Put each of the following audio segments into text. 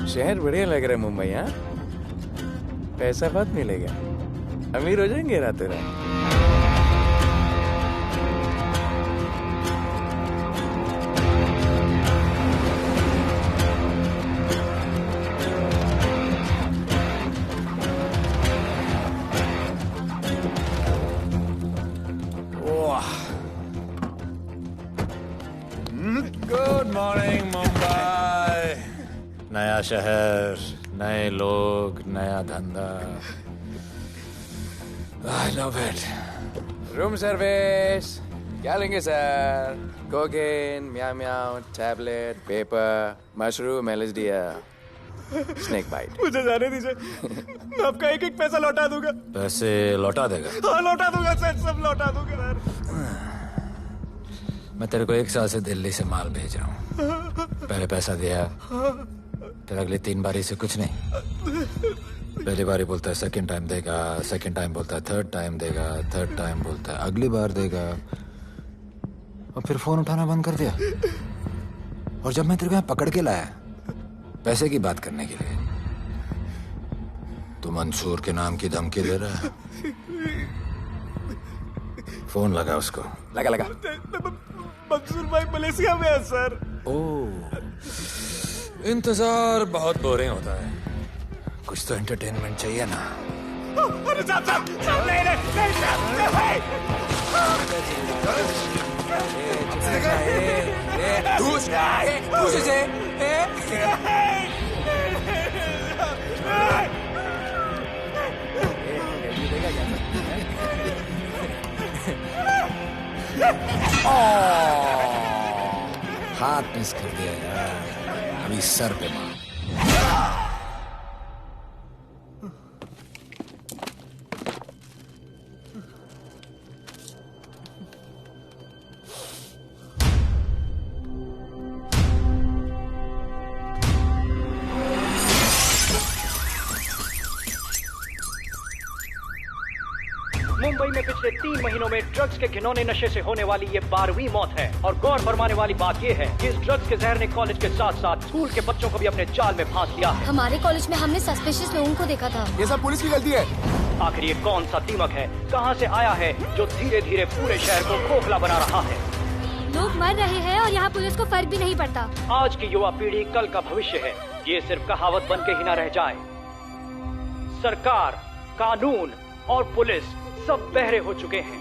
शहर बढ़िया लग रहा है मुंबई। हाँ, पैसा बहुत मिलेगा, अमीर हो जाएंगे रातों रात। Good morning Mumbai. नया शहर, नए लोग, नया धंधा। I love it. Room service क्या लेंगे sir? Cocaine, meow meow, tablet, paper, mushroom, LSD, snake bite. मुझे जाने दीजिए, मैं आपका एक एक पैसा लौटा दूंगा। पैसे लौटा देगा? हाँ लौटा दूंगा सर, सब लौटा दूंगा सर। मैं तेरे को 1 साल से दिल्ली से माल भेज रहा हूँ। पहले पैसा दिया, फिर अगली 3 बारी से कुछ नहीं। पहली बारी बोलता है सेकंड टाइम देगा, सेकंड टाइम बोलता है थर्ड टाइम देगा, थर्ड टाइम बोलता है अगली बार देगा, और फिर फोन उठाना बंद कर दिया। और जब मैं तेरे को यहाँ पकड़ के लाया पैसे की बात करने के लिए, तो मंसूर के नाम की धमकी दे रहा है। फोन लगा उसको। लगा लगा। मंसूर भाई मलेशिया में है सर। ओह, इंतजार बहुत बोरिंग होता है, कुछ तो एंटरटेनमेंट चाहिए ना। अरे साहब साहब साहब नहीं नहीं हाथ मिस कर दिया यार, अभी सर पे मार। मुंबई में पिछले 3 महीनों में ड्रग्स के घिनौने नशे से होने वाली ये 12वीं मौत है। और गौर फरमाने वाली बात ये है कि इस ड्रग्स के जहर ने कॉलेज के साथ साथ स्कूल के बच्चों को भी अपने जाल में फांस लिया है। हमारे कॉलेज में हमने सस्पिशियस लोगों को देखा था। ये सब पुलिस की गलती है। आखिर ये कौन सा दीमक है, कहां से आया है, जो धीरे धीरे पूरे शहर को खोखला बना रहा है? लोग मर रहे हैं और यहाँ पुलिस को फर्क भी नहीं पड़ता। आज की युवा पीढ़ी कल का भविष्य है, ये सिर्फ कहावत बन के ही ना रह जाए। सरकार, कानून और पुलिस सब बहरे हो चुके हैं।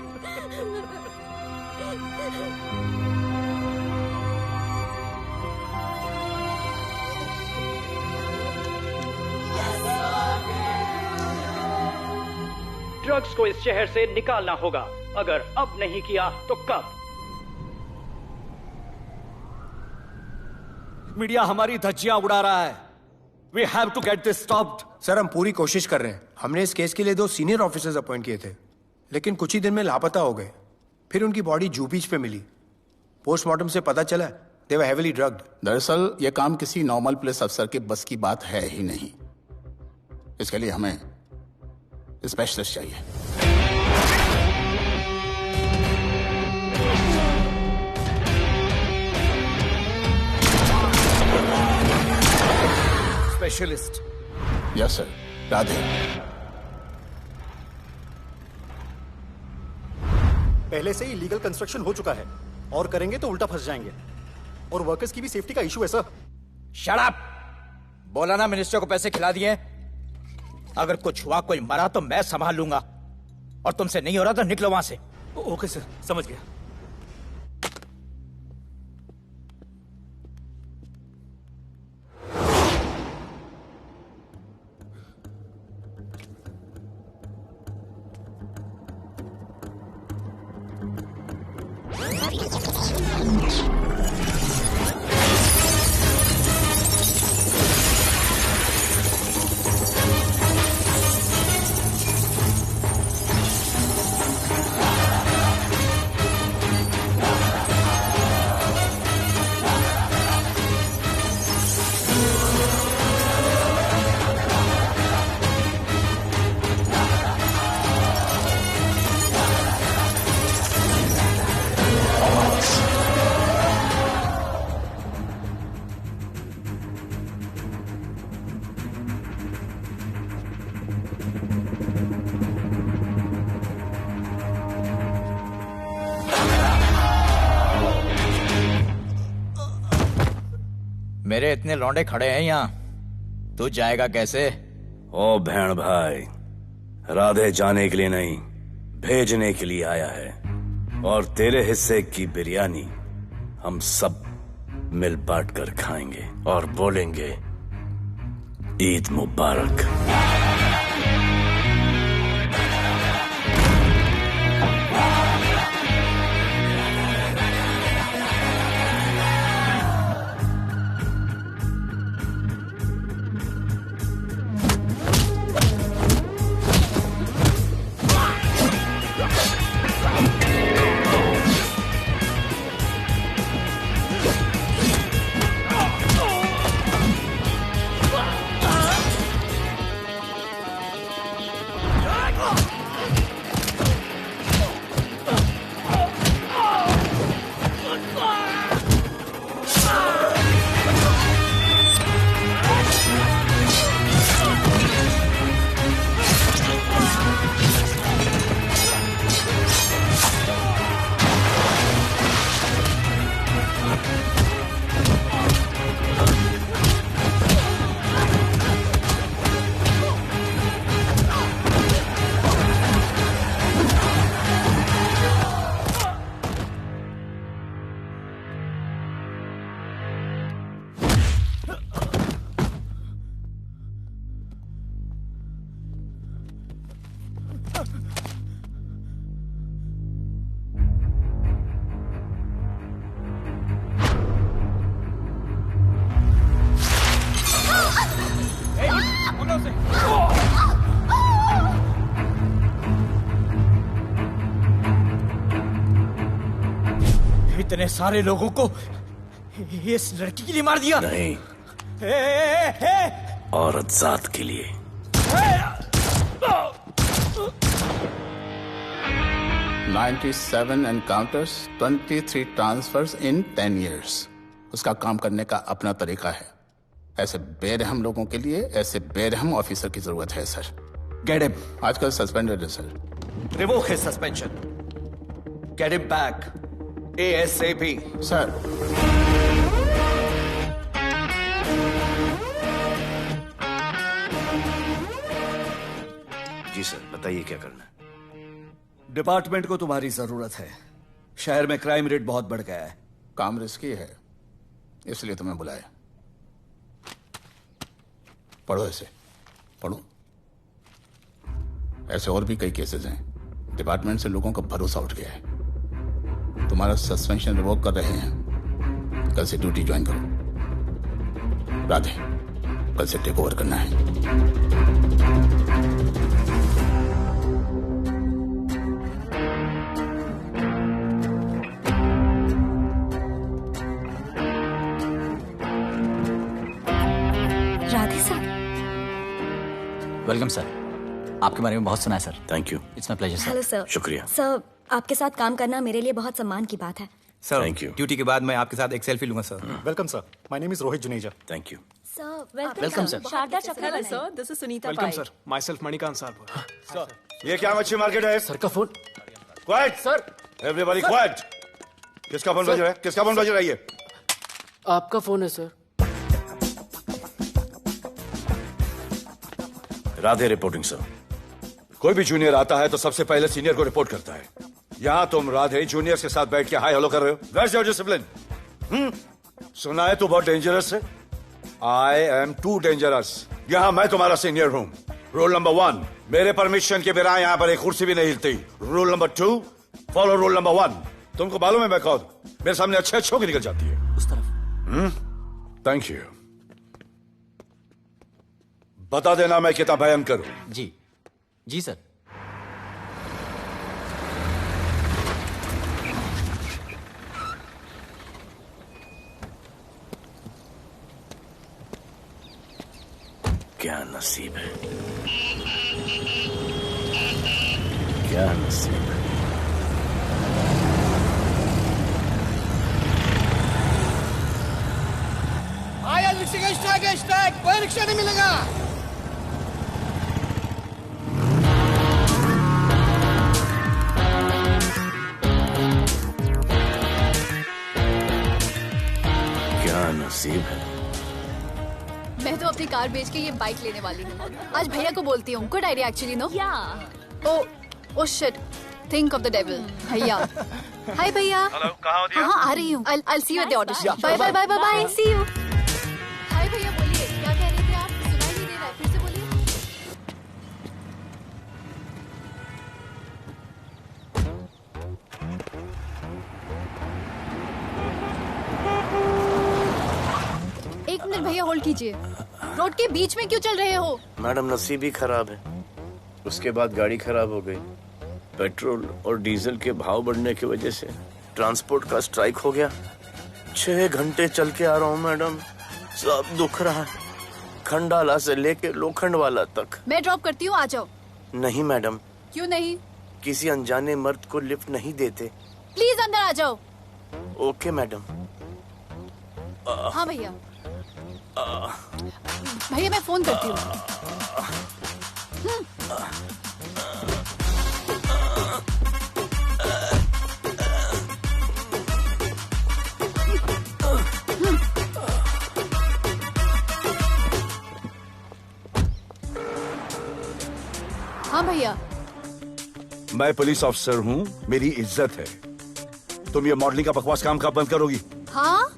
ड्रग्स को इस शहर से निकालना होगा। अगर अब नहीं किया तो कब? मीडिया हमारी धज्जियां उड़ा रहा है। We have to get this stopped. Sir हम पूरी कोशिश कर रहे हैं। हमने इस केस के लिए 2 सीनियर ऑफिसर्स अपॉइंट किए थे, लेकिन कुछ ही दिन में लापता हो गए। फिर उनकी बॉडी जू बीच पे मिली। पोस्टमार्टम से पता चला दे वर हेवीली ड्रग्ड। दरअसल यह काम किसी नॉर्मल पुलिस अफसर के बस की बात है ही नहीं। इसके लिए हमें स्पेशलिस्ट चाहिए। स्पेशलिस्ट? Yes sir. राधे। पहले से ही लीगल कंस्ट्रक्शन हो चुका है और करेंगे तो उल्टा फंस जाएंगे। और वर्कर्स की भी सेफ्टी का इशू है सर। Shut up! बोला ना मिनिस्टर को पैसे खिला दिए। अगर कुछ हुआ, कोई मरा तो मैं संभाल लूंगा। और तुमसे नहीं हो रहा तो निकलो वहां से। ओके सर, समझ गया। मेरे इतने लौंडे खड़े हैं यहाँ, तू जाएगा कैसे? ओ बहन भाई, राधे जाने के लिए नहीं, भेजने के लिए आया है। और तेरे हिस्से की बिरयानी हम सब मिल बांट कर खाएंगे और बोलेंगे ईद मुबारक। इतने सारे लोगों को इस लड़की के लिए मार दिया? नहीं, औरत जात के लिए। $97 encounters, 23 transfers in 10 years. उसका काम करने का अपना तरीका है। ऐसे बेरहम लोगों के लिए ऐसे बेरहम ऑफिसर की जरूरत है सर। Get him. आजकल सस्पेंडेड है sir. Revoke his suspension. Get him back. ASAP. Sir. जी सर, बताइए क्या करना है। डिपार्टमेंट को तुम्हारी जरूरत है। शहर में क्राइम रेट बहुत बढ़ गया है। काम रिस्की है, इसलिए तुम्हें बुलाया। पढ़ो ऐसे, पढ़ो। ऐसे और भी कई केसेस हैं। डिपार्टमेंट से लोगों का भरोसा उठ गया है। तुम्हारा सस्पेंशन रिवोक कर रहे हैं। कल से ड्यूटी ज्वाइन करो। राधे, कल से टेक ओवर करना है। राधे सर। Welcome sir. आपके बारे में बहुत सुना है sir. Thank you. It's my pleasure sir. Hello sir. शुक्रिया सर, आपके साथ काम करना मेरे लिए बहुत सम्मान की बात है। Sir, Thank you. ड्यूटी के बाद मैं आपके साथ एक सेल्फी लूंगा sir. Welcome sir, my name is Rohit Juneja. Thank you. Sir, welcome sir. Sharda Chakraborty sir, this is Sunita welcome sir, myself Manikant साहब। सर, ये क्या मच्छी मार्केट है? सर का phone. Quiet sir, everybody quiet. किसका फोन बज रहा है? किसका फोन बज रहा है? ये आपका फोन है सर। Radhe reporting sir. कोई भी जूनियर आता है तो सबसे पहले सीनियर को रिपोर्ट करता है। यहाँ तुम राधे जूनियर्स के साथ बैठ के हाई हेलो कर रहे हो। Where's your discipline? सुना है तू बहुत डेंजरस है। I am too dangerous. यहाँ मैं तुम्हारा सीनियर हूँ। रूल नंबर 1, मेरे परमिशन के बिना यहाँ पर एक कुर्सी भी नहीं हिलती। Rule number 2, follow rule number 1। तुमको मालूम है मैं कौन? मेरे सामने अच्छे अच्छों की निकल जाती है। उस तरफ। Thank you. बता देना मैं कितना भयंकर हूं। जी जी सर। क्या नसीब है, क्या नसीब है। आया रिक्शा का स्ट्राइक है, स्ट्राइक। कोई रिक्शा नहीं मिलेगा। क्या नसीब है, अपनी कार बेच के ये बाइक लेने वाली हूँ। आज भैया को बोलती हूँ। Good idea actually, no? Oh shit, think of the devil. भैया, हाय भैया। हेलो, कहाँ हो दिया? हाँ, आ रही हूँ। I'll see you at the audition. Bye bye bye bye, see you. Hi भैया, बोलिए क्या कह रहे थे आप? सुनाई नहीं दे रहा है, फिर से बोलिए। एक मिनट भैया, होल्ड कीजिए। रोड के बीच में क्यों चल रहे हो? मैडम, नसीब ही खराब है। उसके बाद गाड़ी खराब हो गई। पेट्रोल और डीजल के भाव बढ़ने की वजह से ट्रांसपोर्ट का स्ट्राइक हो गया। 6 घंटे चल के आ रहा हूँ मैडम, सब दुख रहा है, खंडाला से लेके लोखंडवाला तक। मैं ड्रॉप करती हूँ, आ जाओ। नहीं मैडम। क्यों नहीं? किसी अनजाने मर्द को लिफ्ट नहीं देते। प्लीज अंदर आ जाओ। Okay madam. हाँ भैया। भैया मैं फोन करती हूँ। हाँ भैया। मैं पुलिस ऑफिसर हूँ, मेरी इज्जत है। तुम ये मॉडलिंग का बकवास काम कब बंद करोगी? हाँ?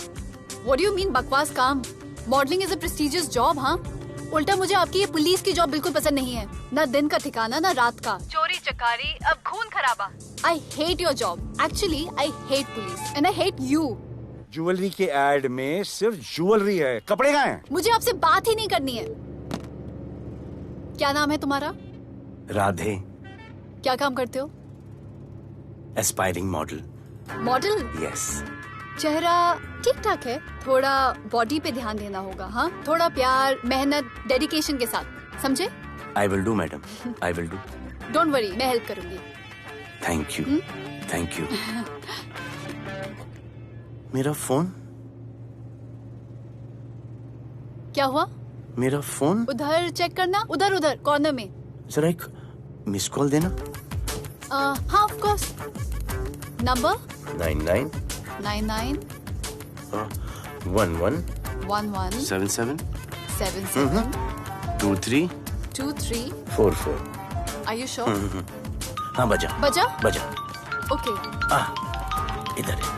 What do you mean बकवास काम? Modelling is a prestigious job. हाँ, उल्टा मुझे आपकी ये पुलिस की जॉब बिल्कुल पसंद नहीं है। ना दिन का ठिकाना, ना रात का। चोरी चकारी, अब खून खराबा। I hate your job. Actually, I hate police and I hate you. Jewellery के एड में सिर्फ ज्वेलरी है, कपड़े कहाँ हैं? मुझे आपसे बात ही नहीं करनी है। क्या नाम है तुम्हारा? राधे। क्या काम करते हो? Aspiring model. मॉडल? यस। चेहरा ठीक ठाक है, थोड़ा बॉडी पे ध्यान देना होगा। हाँ, थोड़ा प्यार, मेहनत, डेडिकेशन के साथ, समझे? I will do madam, I will do. Don't worry, मैं हेल्प करूंगी। Thank you, thank you. मेरा फोन? क्या हुआ? मेरा फोन? उधर चेक करना, उधर उधर कॉर्नर में। जरा एक मिस कॉल देना। हाँ of course. Number 99 99 11 11 77 77 23 23 44। Are you sure? हाँ बजा बजा? बजा। ओके। इधर है।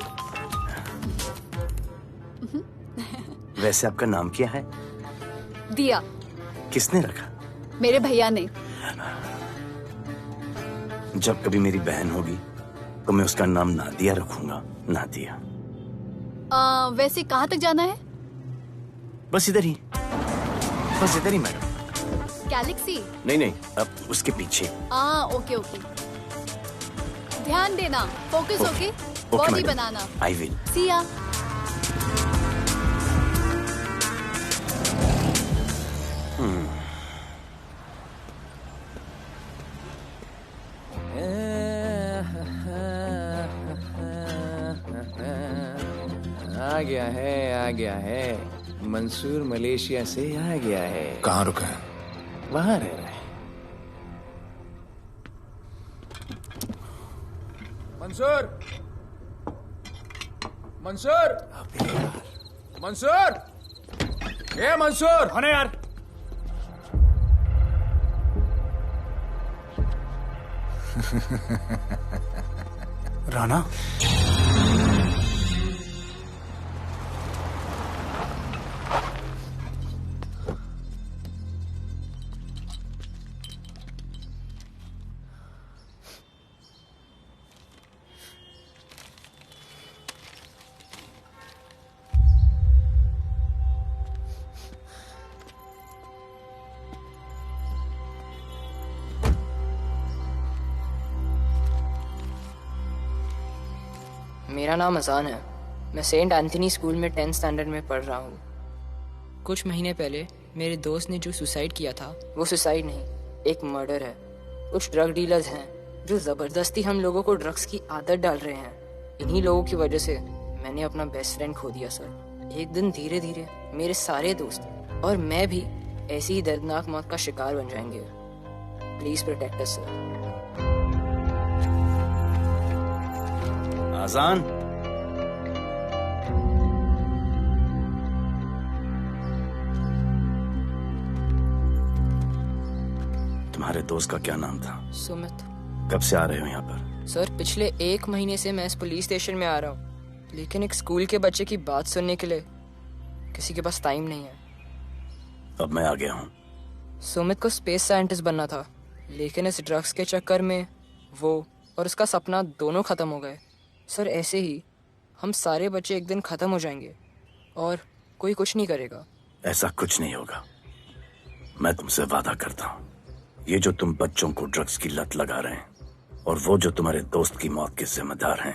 वैसे आपका नाम क्या है? दिया। किसने रखा? मेरे भैया ने। जब कभी मेरी बहन होगी तो मैं उसका नाम नादिया रखूंगा। नादिया। वैसे कहाँ तक जाना है? बस इधर ही, बस इधर ही मैडम। गैलेक्सी? नहीं नहीं, अब उसके पीछे। Okay okay. ध्यान देना, फोकस ओके। बॉडी बनाना। I will. See ya. आ गया है। मंसूर मलेशिया से आ गया है। कहाँ रुका है? वहां रह रहा है। मंसूर, मंसूर, मंसूर, ये मंसूर। हाँ यार। राणा, मेरा नाम अजान है। मैं सेंट एंथनी स्कूल में 10th स्टैंडर्ड में पढ़ रहा हूँ। कुछ महीने पहले मेरे दोस्त ने जो सुसाइड किया था, वो सुसाइड नहीं, एक मर्डर है। कुछ ड्रग डीलर्स हैं जो ज़बरदस्ती हम लोगों को ड्रग्स की आदत डाल रहे हैं। इन्हीं लोगों की वजह से मैंने अपना बेस्ट फ्रेंड खो दिया सर। एक दिन धीरे धीरे मेरे सारे दोस्त और मैं भी ऐसी ही दर्दनाक मौत का शिकार बन जाएंगे। Please protect us sir. Azaan, तुम्हारे दोस्त का क्या नाम था? सुमित। कब से आ रहे हो यहाँ पर? सर पिछले 1 महीने से मैं इस पुलिस स्टेशन में आ रहा हूँ, लेकिन एक स्कूल के बच्चे की बात सुनने के लिए किसी के पास टाइम नहीं है। अब मैं आ गया हूँ। सुमित को स्पेस साइंटिस्ट बनना था, लेकिन इस ड्रग्स के चक्कर में वो और उसका सपना दोनों खत्म हो गए। सर ऐसे ही हम सारे बच्चे एक दिन खत्म हो जाएंगे और कोई कुछ नहीं करेगा। ऐसा कुछ नहीं होगा, मैं तुमसे वादा करता हूँ। ये जो तुम बच्चों को ड्रग्स की लत लगा रहे हैं और वो जो तुम्हारे दोस्त की मौत के जिम्मेदार हैं,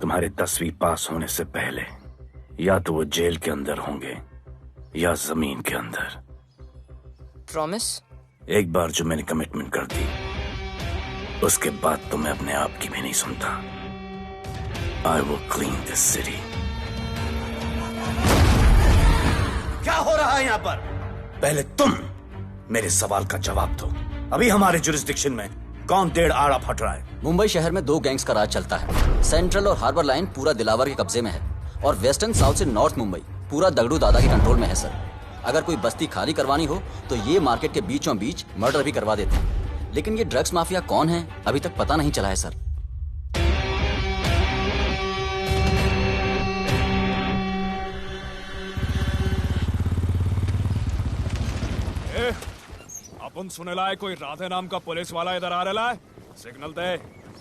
तुम्हारे 10वीं पास होने से पहले या तो वो जेल के अंदर होंगे या जमीन के अंदर। प्रॉमिस? एक बार जो मैंने कमिटमेंट कर दी, उसके बाद तो मैं अपने आप की भी नहीं सुनता। I will clean this city. क्या हो रहा है यहाँ पर? पहले तुम मेरे सवाल का जवाब दो। अभी हमारे जुरिस्डिक्शन में कौन डेढ़ आड़ा फट रहा है? मुंबई शहर में 2 गैंग्स का राज चलता है। सेंट्रल और हार्बर लाइन पूरा दिलावर के कब्जे में है और वेस्टर्न साउथ से नॉर्थ मुंबई पूरा दगड़ू दादा के कंट्रोल में है सर। अगर कोई बस्ती खाली करवानी हो तो ये मार्केट के बीचों बीच मर्डर भी करवा देते हैं। लेकिन ये ड्रग्स माफिया कौन है अभी तक पता नहीं चला है सर। अपन सुनेला है कोई राधे नाम का पुलिस वाला इधर आ रहा है। सिग्नल दे,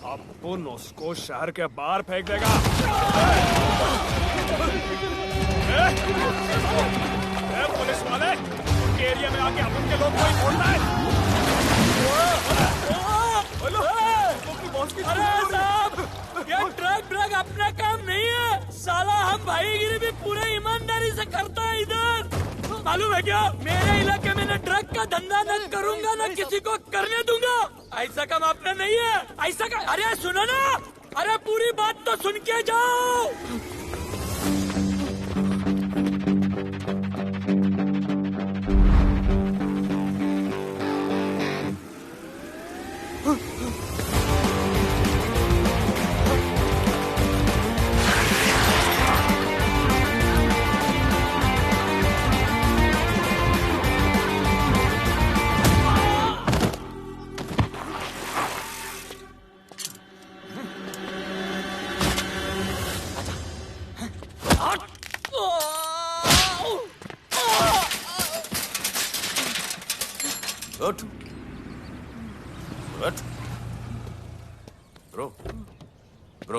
अपन उसको शहर के बाहर फेंक देगा। पुलिस वाले उनके एरिया में आके अपन के लोग कोई बोलना है। अरे साहब, ये ड्रग अपना काम नहीं है। साला हम भाईगिरी भी पूरे ईमानदारी से करता है इधर। मालूम है क्या, मेरे इलाके में न ड्रग का धंधा न करूंगा न किसी को करने दूंगा। ऐसा काम अपना नहीं है। ऐसा का, अरे सुनो ना, अरे पूरी बात तो सुन के जाओ।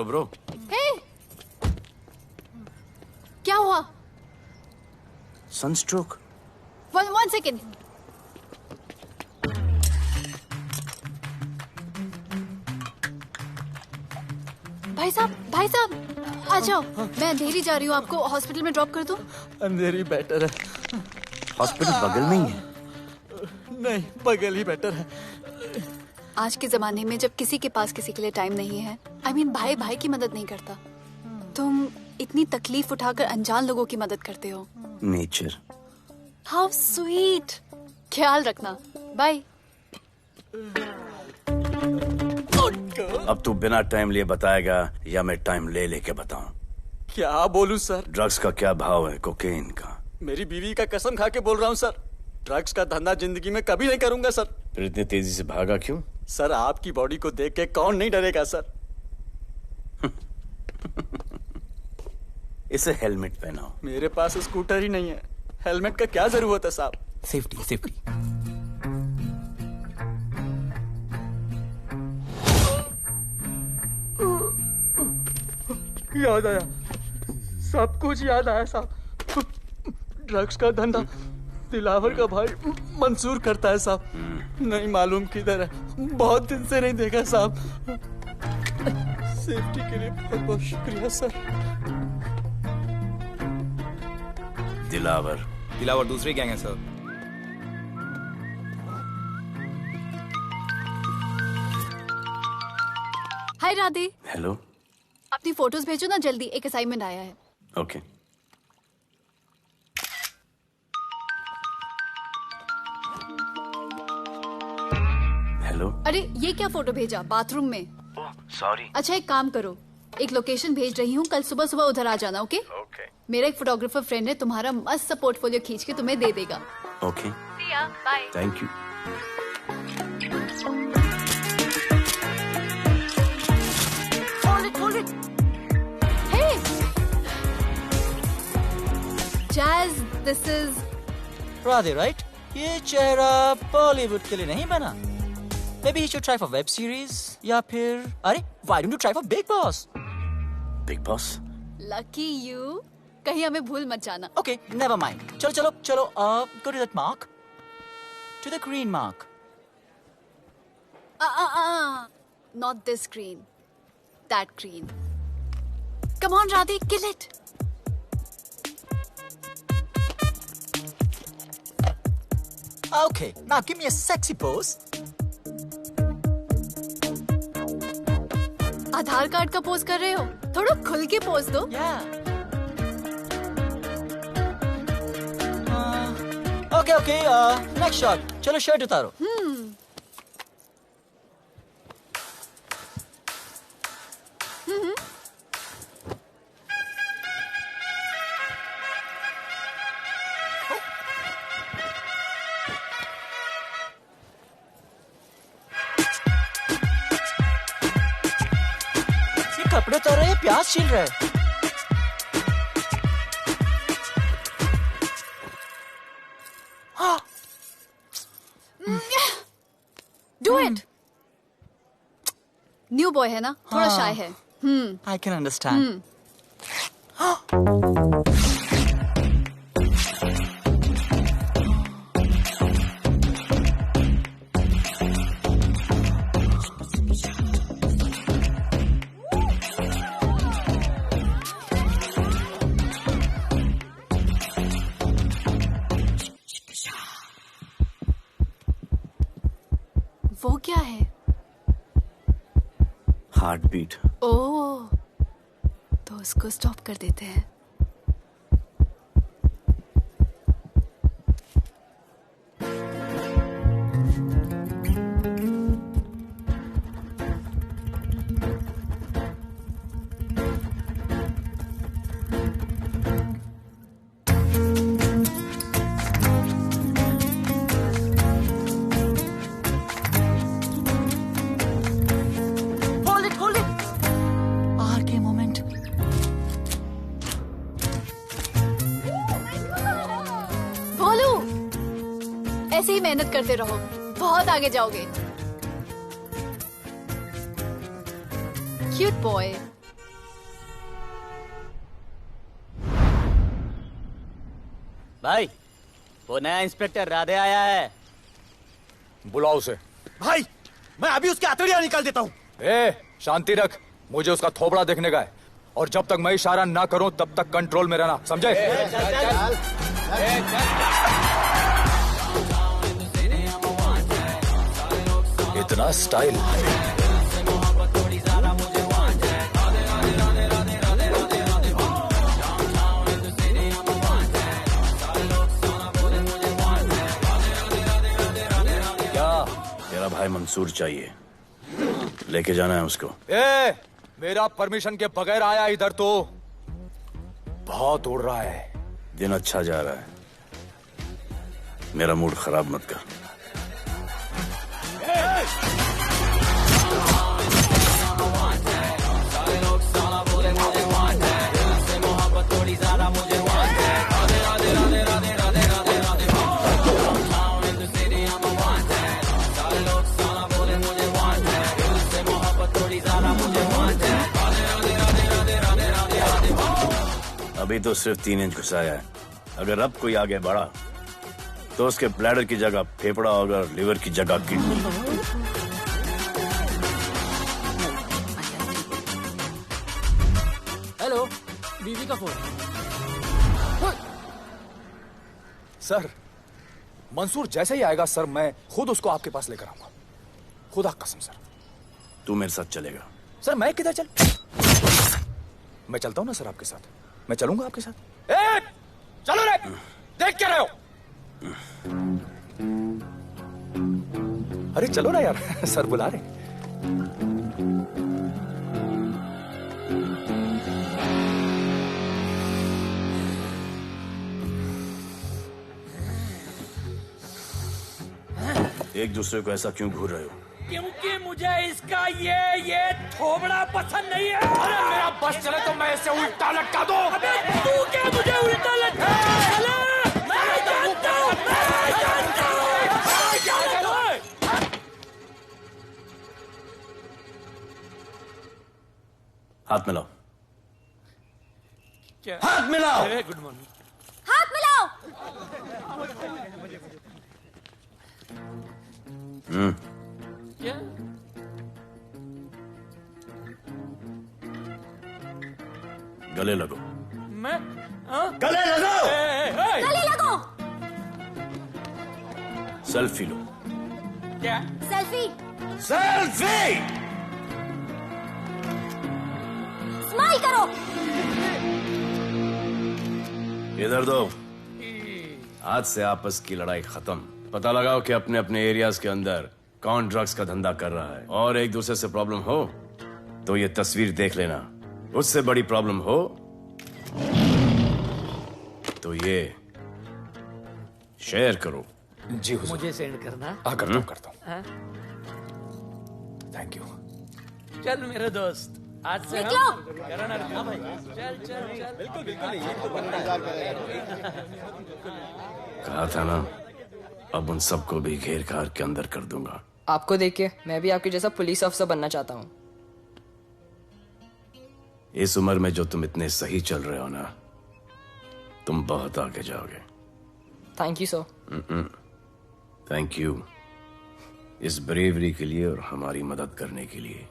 ब्रो क्या हुआ? सनस्ट्रोक। One second. भाई साहब आ जाओ। मैं अंधेरी जा रही हूँ, आपको हॉस्पिटल में ड्रॉप कर दूं? अंधेरी बेटर है। हॉस्पिटल बगल में ही है? नहीं, बगल ही बेटर है। आज के जमाने में जब किसी के पास किसी के लिए टाइम नहीं है, भाई भाई की मदद नहीं करता, तुम इतनी तकलीफ उठाकर अनजान लोगों की मदद करते हो। नेचर। How sweet. ख्याल रखना, बाय। अब तू बिना टाइम लिए बताएगा या मैं टाइम ले लेके बताऊं? क्या बोलूं सर? ड्रग्स का क्या भाव है कोकेन का? मेरी बीवी का कसम खा के बोल रहा हूं सर, ड्रग्स का धंधा जिंदगी में कभी नहीं करूंगा सर। फिर इतनी तेजी से भागा क्यों? सर आपकी बॉडी को देख के कौन नहीं डरेगा सर। इसे हेलमेट पहनाओ। मेरे पास स्कूटर ही नहीं है, हेलमेट का क्या जरूरत है साहब? Safety safety. याद आया, सब कुछ याद आया साहब। ड्रग्स का धंधा दिलावर का भाई मंसूर करता है साहब। नहीं मालूम किधर है, बहुत दिन से नहीं देखा साहब। सेफ्टी के लिए बहुत बहुत शुक्रिया सर। दिलावर दूसरी गैंग है सर। हाय राधे। हेलो। अपनी फोटोज भेजो ना जल्दी, एक असाइनमेंट आया है। ओके। हेलो। अरे ये क्या फोटो भेजा, बाथरूम में? सॉरी। अच्छा एक काम करो, एक लोकेशन भेज रही हूँ, कल सुबह सुबह उधर आ जाना। ओके? मेरा एक फोटोग्राफर फ्रेंड है, तुम्हारा मस्त सा पोर्टफोलियो खींच के तुम्हें दे देगा। Okay. Bye. Thank you. This is Radhe, right? ये चेहरा बॉलीवुड के लिए नहीं बना। Maybe you should try for web series या फिर अरे why don't you try for Big Boss? Big Boss? Lucky you, कहीं हमें भूल मत जाना। Okay, never mind. चलो चलो चलो, go to that mark, to the green mark. Not this green, that green. Come on, Radhe, kill it. Okay, now give me a sexy pose. Aadhaar card का pose कर रहे हो? थोड़ा खुल के पोज दो। Okay, next shot. चलो shirt उतारो। कपड़े उतार रहे, प्याज छील रहे। Do it. न्यू बॉय है ना, थोड़ा शाय है। I can understand. वो क्या है? Heart beat. ओह, तो उसको स्टॉप कर देते हैं। ऐसे ही मेहनत करते रहो, बहुत आगे जाओगे। Cute boy. भाई, वो नया इंस्पेक्टर राधे आया है। बुलाओ उसे। भाई, मैं अभी उसकी हथेलियां निकाल देता हूँ। शांति रख, मुझे उसका थोबड़ा देखने का है, और जब तक मैं इशारा ना करूं तब तक कंट्रोल में रहना, समझे? इतना स्टाइल। क्या? तेरा भाई मंसूर चाहिए, लेके जाना है उसको। मेरा परमिशन के बगैर आया इधर तो बहुत उड़ रहा है। दिन अच्छा जा रहा है, मेरा मूड खराब मत कर। अभी तो सिर्फ 3 इंच घुसाया है, अगर अब कोई आगे बढ़ा तो उसके ब्लैडर की जगह फेफड़ा होगा, लिवर की जगह किडनी। हेलो, बीवी का फोन। सर, मंसूर जैसे ही आएगा सर, मैं खुद उसको आपके पास लेकर आऊंगा, खुदा कसम सर। तू मेरे साथ चलेगा? सर मैं किधर चल? मैं चलता हूं ना सर आपके साथ, मैं चलूंगा आपके साथ। चलो रे, देख क्या रहे हो? अरे चलो ना यार, सर बुला रहे। एक दूसरे को ऐसा क्यों घूर रहे हो? क्योंकि मुझे इसका ये थोबड़ा पसंद नहीं है। अरे मेरा बस चले तो मैं इसे उल्टा लटका दूं। अबे तू क्या मुझे उल्टा लटका? हाथ मिलाओ। क्या? हाथ मिलाओ। Good morning. हाथ मिलाओ। क्या? गले लगो। मैं हाँ? गले लगो। गले लगो। सेल्फी लो। क्या? सेल्फी। सेल्फी। स्माइल करो। इधर दो। आज से आपस की लड़ाई खत्म। पता लगाओ कि अपने अपने एरियाज के अंदर कौन ड्रग्स का धंधा कर रहा है, और एक दूसरे से प्रॉब्लम हो तो ये तस्वीर देख लेना। उससे बड़ी प्रॉब्लम हो तो ये शेयर करो। जी हुजूर। मुझे सेंड करना। करता हूँ करता हूँ। हाँ? Thank you. चल मेरे दोस्त, आज से निकलो। हम करण अर्जुन भाई। चल चल चल। बिल्कुल बिल्कुल। कहा था ना, अब उन सबको भी घेर घार के अंदर कर दूंगा। आपको देख के मैं भी आपके जैसा पुलिस ऑफिसर बनना चाहता हूँ। इस उम्र में जो तुम इतने सही चल रहे हो ना, तुम बहुत आगे जाओगे। Thank you sir. Thank you इस ब्रेवरी के लिए और हमारी मदद करने के लिए।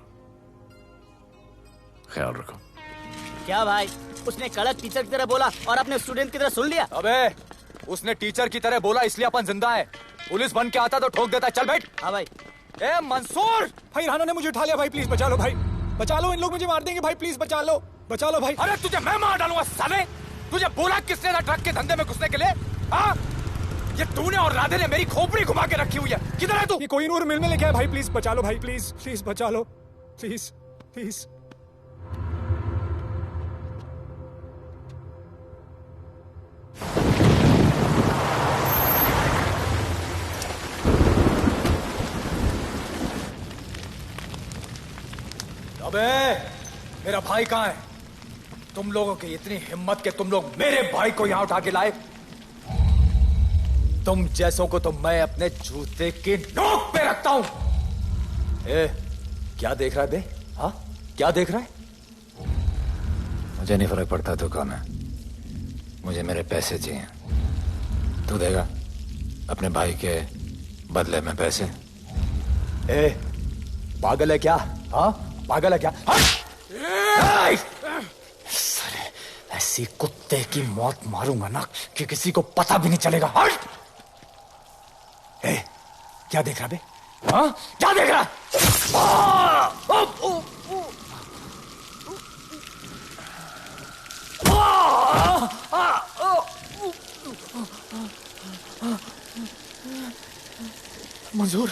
ख्याल रखो। क्या भाई, उसने कड़क टीचर की तरह बोला और अपने स्टूडेंट की तरह सुन लिया? अबे उसने टीचर की तरह बोला इसलिए अपन जिंदा है। पुलिस बन के आता तो ठोक देता। चल बैठ। हाँ भाई। ए मंसूर, भाई राना ने मुझे उठा लिया। भाई प्लीज बचा लो, भाई बचा लो, इन लोग मुझे मार देंगे। भाई प्लीज बचा लो भाई। अरे तुझे मैं मार डालूंगा साले। तुझे बोला किसने था ट्रक के धंधे में घुसने के लिए? हाँ, ये तूने और राधे ने मेरी खोपड़ी घुमा के रखी हुई है। किधर है तू? ये कोई नूर मिल में लेके आया। भाई प्लीज बचा लो, भाई प्लीज प्लीज बचा लो, प्लीज प्लीज। अबे मेरा भाई कहाँ है? तुम लोगों की इतनी हिम्मत कि तुम लोग मेरे भाई को यहाँ उठा के लाए। तुम जैसों को तो मैं अपने जूते की नोक पे रखता हूं। ए, क्या देख रहा है बे? हाँ, क्या देख रहा है? मुझे नहीं फर्क पड़ता तू कौन है। मुझे मेरे पैसे चाहिए। तू देगा अपने भाई के बदले में पैसे? ए, पागल है क्या? हाँ, पागल है क्या? साले, ऐसी कुत्ते की मौत मारूंगा ना कि किसी को पता भी नहीं चलेगा। ए, क्या देख रहा बे? हाँ, क्या देख रहा? मंजूर,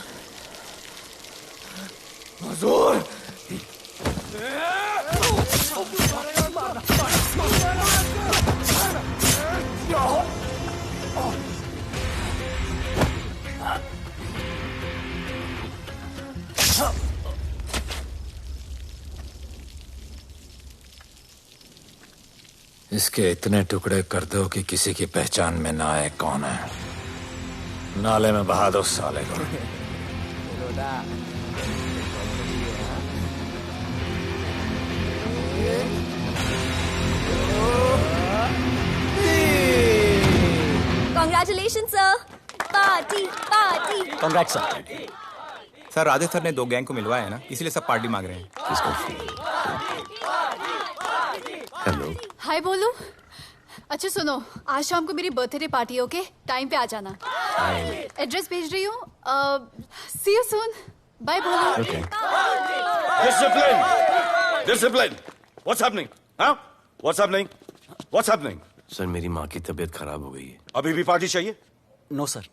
मंजूर। इसके इतने टुकड़े कर दो कि किसी की पहचान में ना आए कौन है। नाले में बहा दो साले को। Congratulation sir. Party party. Congrats sir. Sir Radhe sir ने 2 गैंग को मिलवाया है ना, इसीलिए सब पार्टी मांग रहे हैं। हेलो। हाय बोलू। अच्छा सुनो, आज शाम को मेरी बर्थडे पार्टी, ओके? टाइम पे आ जाना। एड्रेस भेज रही हूँ। सी यू सून। बाय बोलू। Okay. Discipline! Discipline! What's happening? Huh? What's happening? What's happening? Sir मेरी माँ की तबीयत खराब हो गई है। अभी भी पार्टी चाहिए? No sir.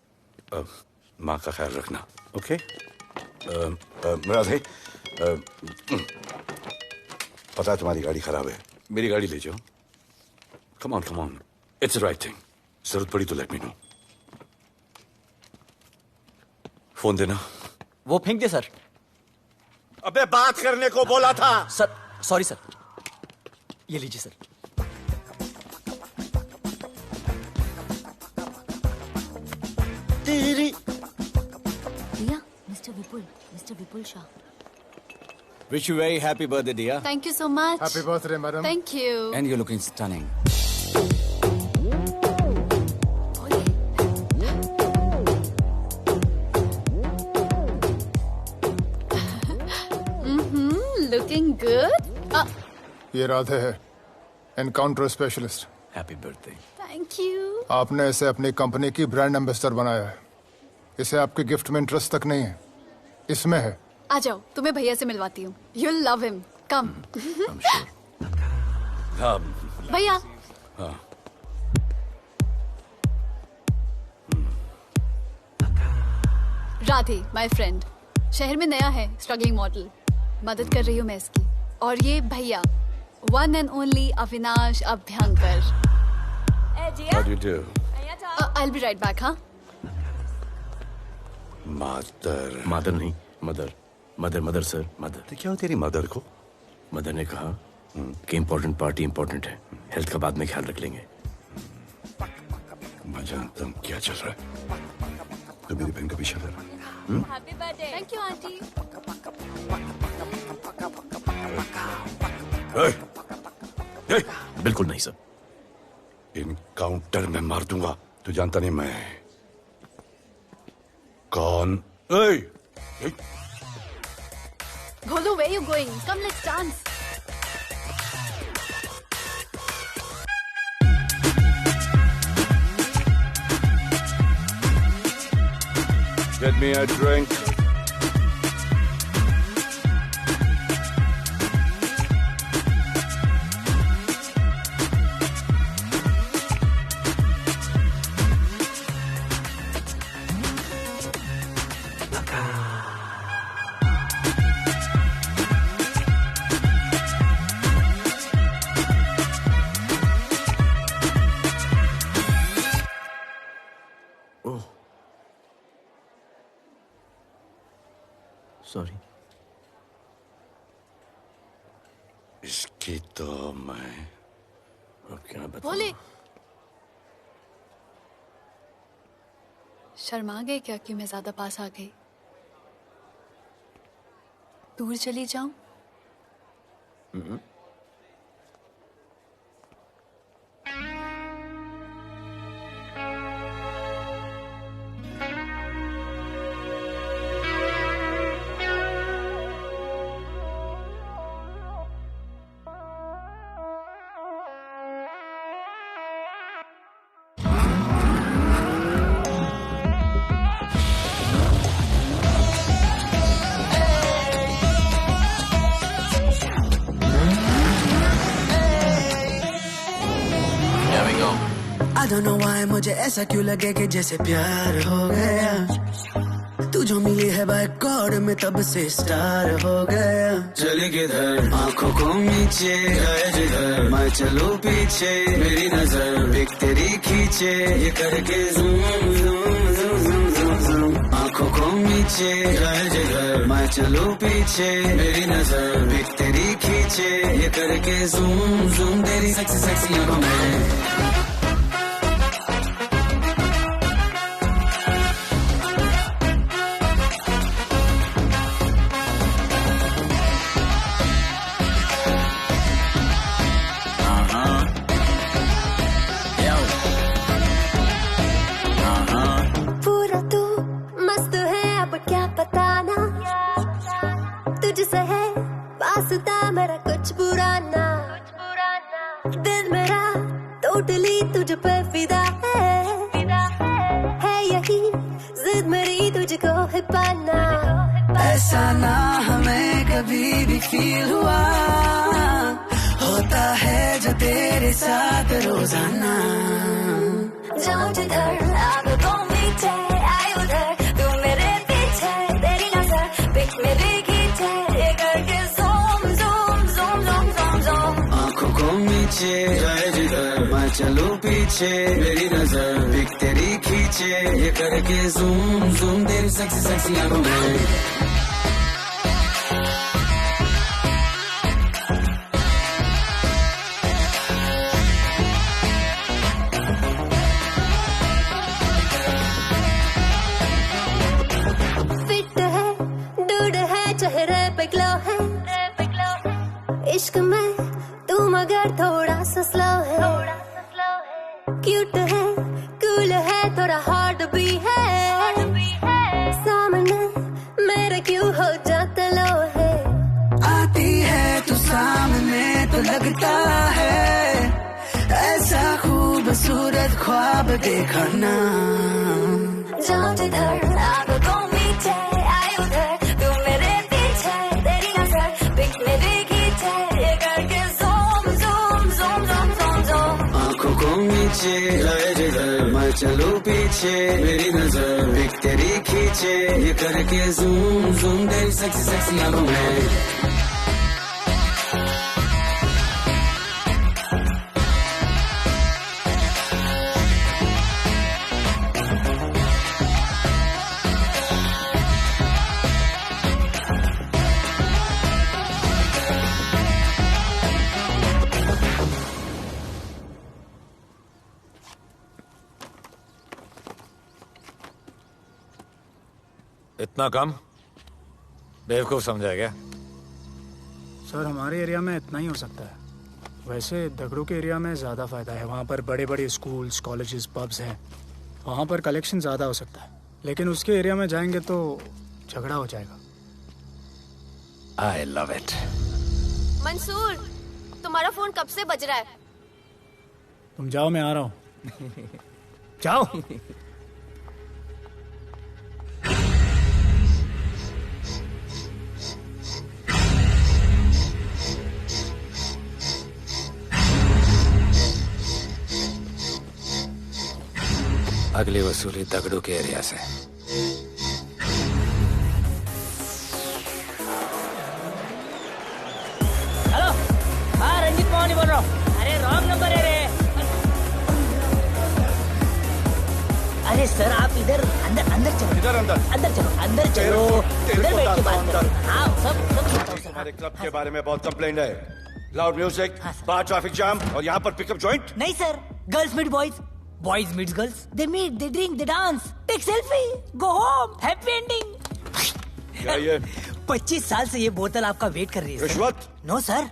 माँ का ख्याल रखना, ओके? राधे, पता है तुम्हारी गाड़ी खराब है, मेरी गाड़ी ले जाओ। Come on, it's the right thing. जरूरत पड़ी तो लेट मी नो। फोन देना। वो फेंक दे सर। अबे बात करने को बोला था। Sir sorry sir. ये लीजिए sir. Riya, mister Vipul Shah. Wish you very happy birthday, dear. Thank you so much. Happy birthday, madam. Thank you. And you're looking stunning. Looking good. ये राधे है, encounter specialist. Happy birthday. Thank you. आपने इसे अपनी company की brand ambassador बनाया है। इसे आपके गिफ्ट में इंटरेस्ट तक नहीं है, इसमें है। आ जाओ, तुम्हें भैया से मिलवाती हूँ। You'll love him. Come. भैया। Radhe, my friend. शहर में नया है, स्ट्रगलिंग मॉडल। मदद कर रही हूँ मैं इसकी। और ये भैया, one and only Avinash Abhyankar. How do you do? I'll be right back, हाँ? मदर नहीं, मदर सर, मदर। तो क्या हो तेरी मदर को? मदर ने कहा कि इम्पोर्टेंट पार्टी इम्पोर्टेंट है, हेल्थ का बाद में ख्याल रख लेंगे। मैं जानता हूँ क्या चल रहा है। तो मेरी बहन का पीछा कर। Happy birthday. Thank you, auntie. बिल्कुल नहीं सर। इनकाउंटर में मार दूंगा। तू जानता नहीं मैं कौन? Golo, where you going? Come, let's dance. Get me a drink. Sorry. इसकी तो मैं अब क्या बताऊं? बोले। शर्मा गए क्या कि मैं ज्यादा पास आ गई? दूर चली जाऊं? I don't know why मुझे ऐसा क्यों लगे कि जैसे प्यार हो गया। तू जो मिली है बाय गॉड में तब से स्टार हो गया। चले किधर आंखों को नीचे गए जिधर मैं चलूं पीछे मेरी नजर एक तेरी खींचे ये करके zoom zoom zoom zoom zoom zoom. आंखों को नीचे गए जिधर मैं चलूं पीछे मेरी नजर एक तेरी खींचे ये करके ज़ूम ज़ूम तेरी सेक्सी सेक्सी आंखों में। मेरा कुछ बुरा ना दिल मेरा टोटली तुझ पे फिदा है यही जिद मेरी तुझको है पाना। ऐसा ना हमें कभी भी फील हुआ होता है जो तेरे साथ रोजाना। जाऊं जिधर आंखों मीठे आए उधर तू मेरे पीछे तेरी नजर पिक मेरी खींचे ये करके नीचे जाए जिधर मैं चलूं पीछे मेरी नजर एक तेरी खींचे ये करके ज़ूम ज़ूम तेरी सेक्सी सेक्सी आंखों में। फिट है डूड है चेहरे पे ग्लो है इश्क में तू मगर थोड़ा सा स्लो है, क्यूट है, कूल है, थोड़ा हार्ड भी है, सामने मेरे क्यों हो जाता लो है। आती है तू सामने तो लगता है ऐसा खूबसूरत ख्वाब देखा ना। जाऊं जिधर आंखों को मीचे आए उधर, तू मेरे पीछे तेरी नजर पिक मेरी खींचे, ये करके zoom zoom zoom zoom zoom zoom. आंखों को नीचे लाए जिधर मैं चलूं पीछे, मेरी नजर पिक तेरी खींचे, ये करके ज़ूम ज़ूम तेरी सेक्सी सेक्सी आंखों में। इतना कम बेवकूफ समझा क्या? सर हमारे एरिया में इतना ही हो सकता है, वैसे दगड़ू के एरिया में ज़्यादा फायदा है। वहाँ पर बड़े बड़े स्कूल्स, कॉलेजेस, पब्स हैं, वहाँ पर कलेक्शन ज़्यादा हो सकता है। लेकिन उसके एरिया में जाएंगे तो झगड़ा हो जाएगा। I love it. मंसूर, तुम्हारा फोन कब से बज रहा है? तुम जाओ, मैं आ रहा हूँ। जाओ। अगली वसूली दगड़ू के एरिया से। हेलो, हाँ रंजीत मोहन बोल रहा हूँ। अरे रॉन्ग नंबर है रे। अरे सर आप इधर अंदर अंदर चलो। इधर अंदर चलो, अंदर चलो, इधर बैठ के बात करो। हाँ सब हमारे क्लब के बारे में बहुत कंप्लेंट है। लाउड म्यूजिक, बाहर ट्रैफिक जाम और यहाँ पर पिकअप जॉइंट। नहीं sir, girls meet boys, boys meets girls, they meet, they drink, they dance, take selfie, go home, happy ending. क्या ये? 25 साल से ये बोतल आपका वेट कर रही है। रिश्वत? No sir,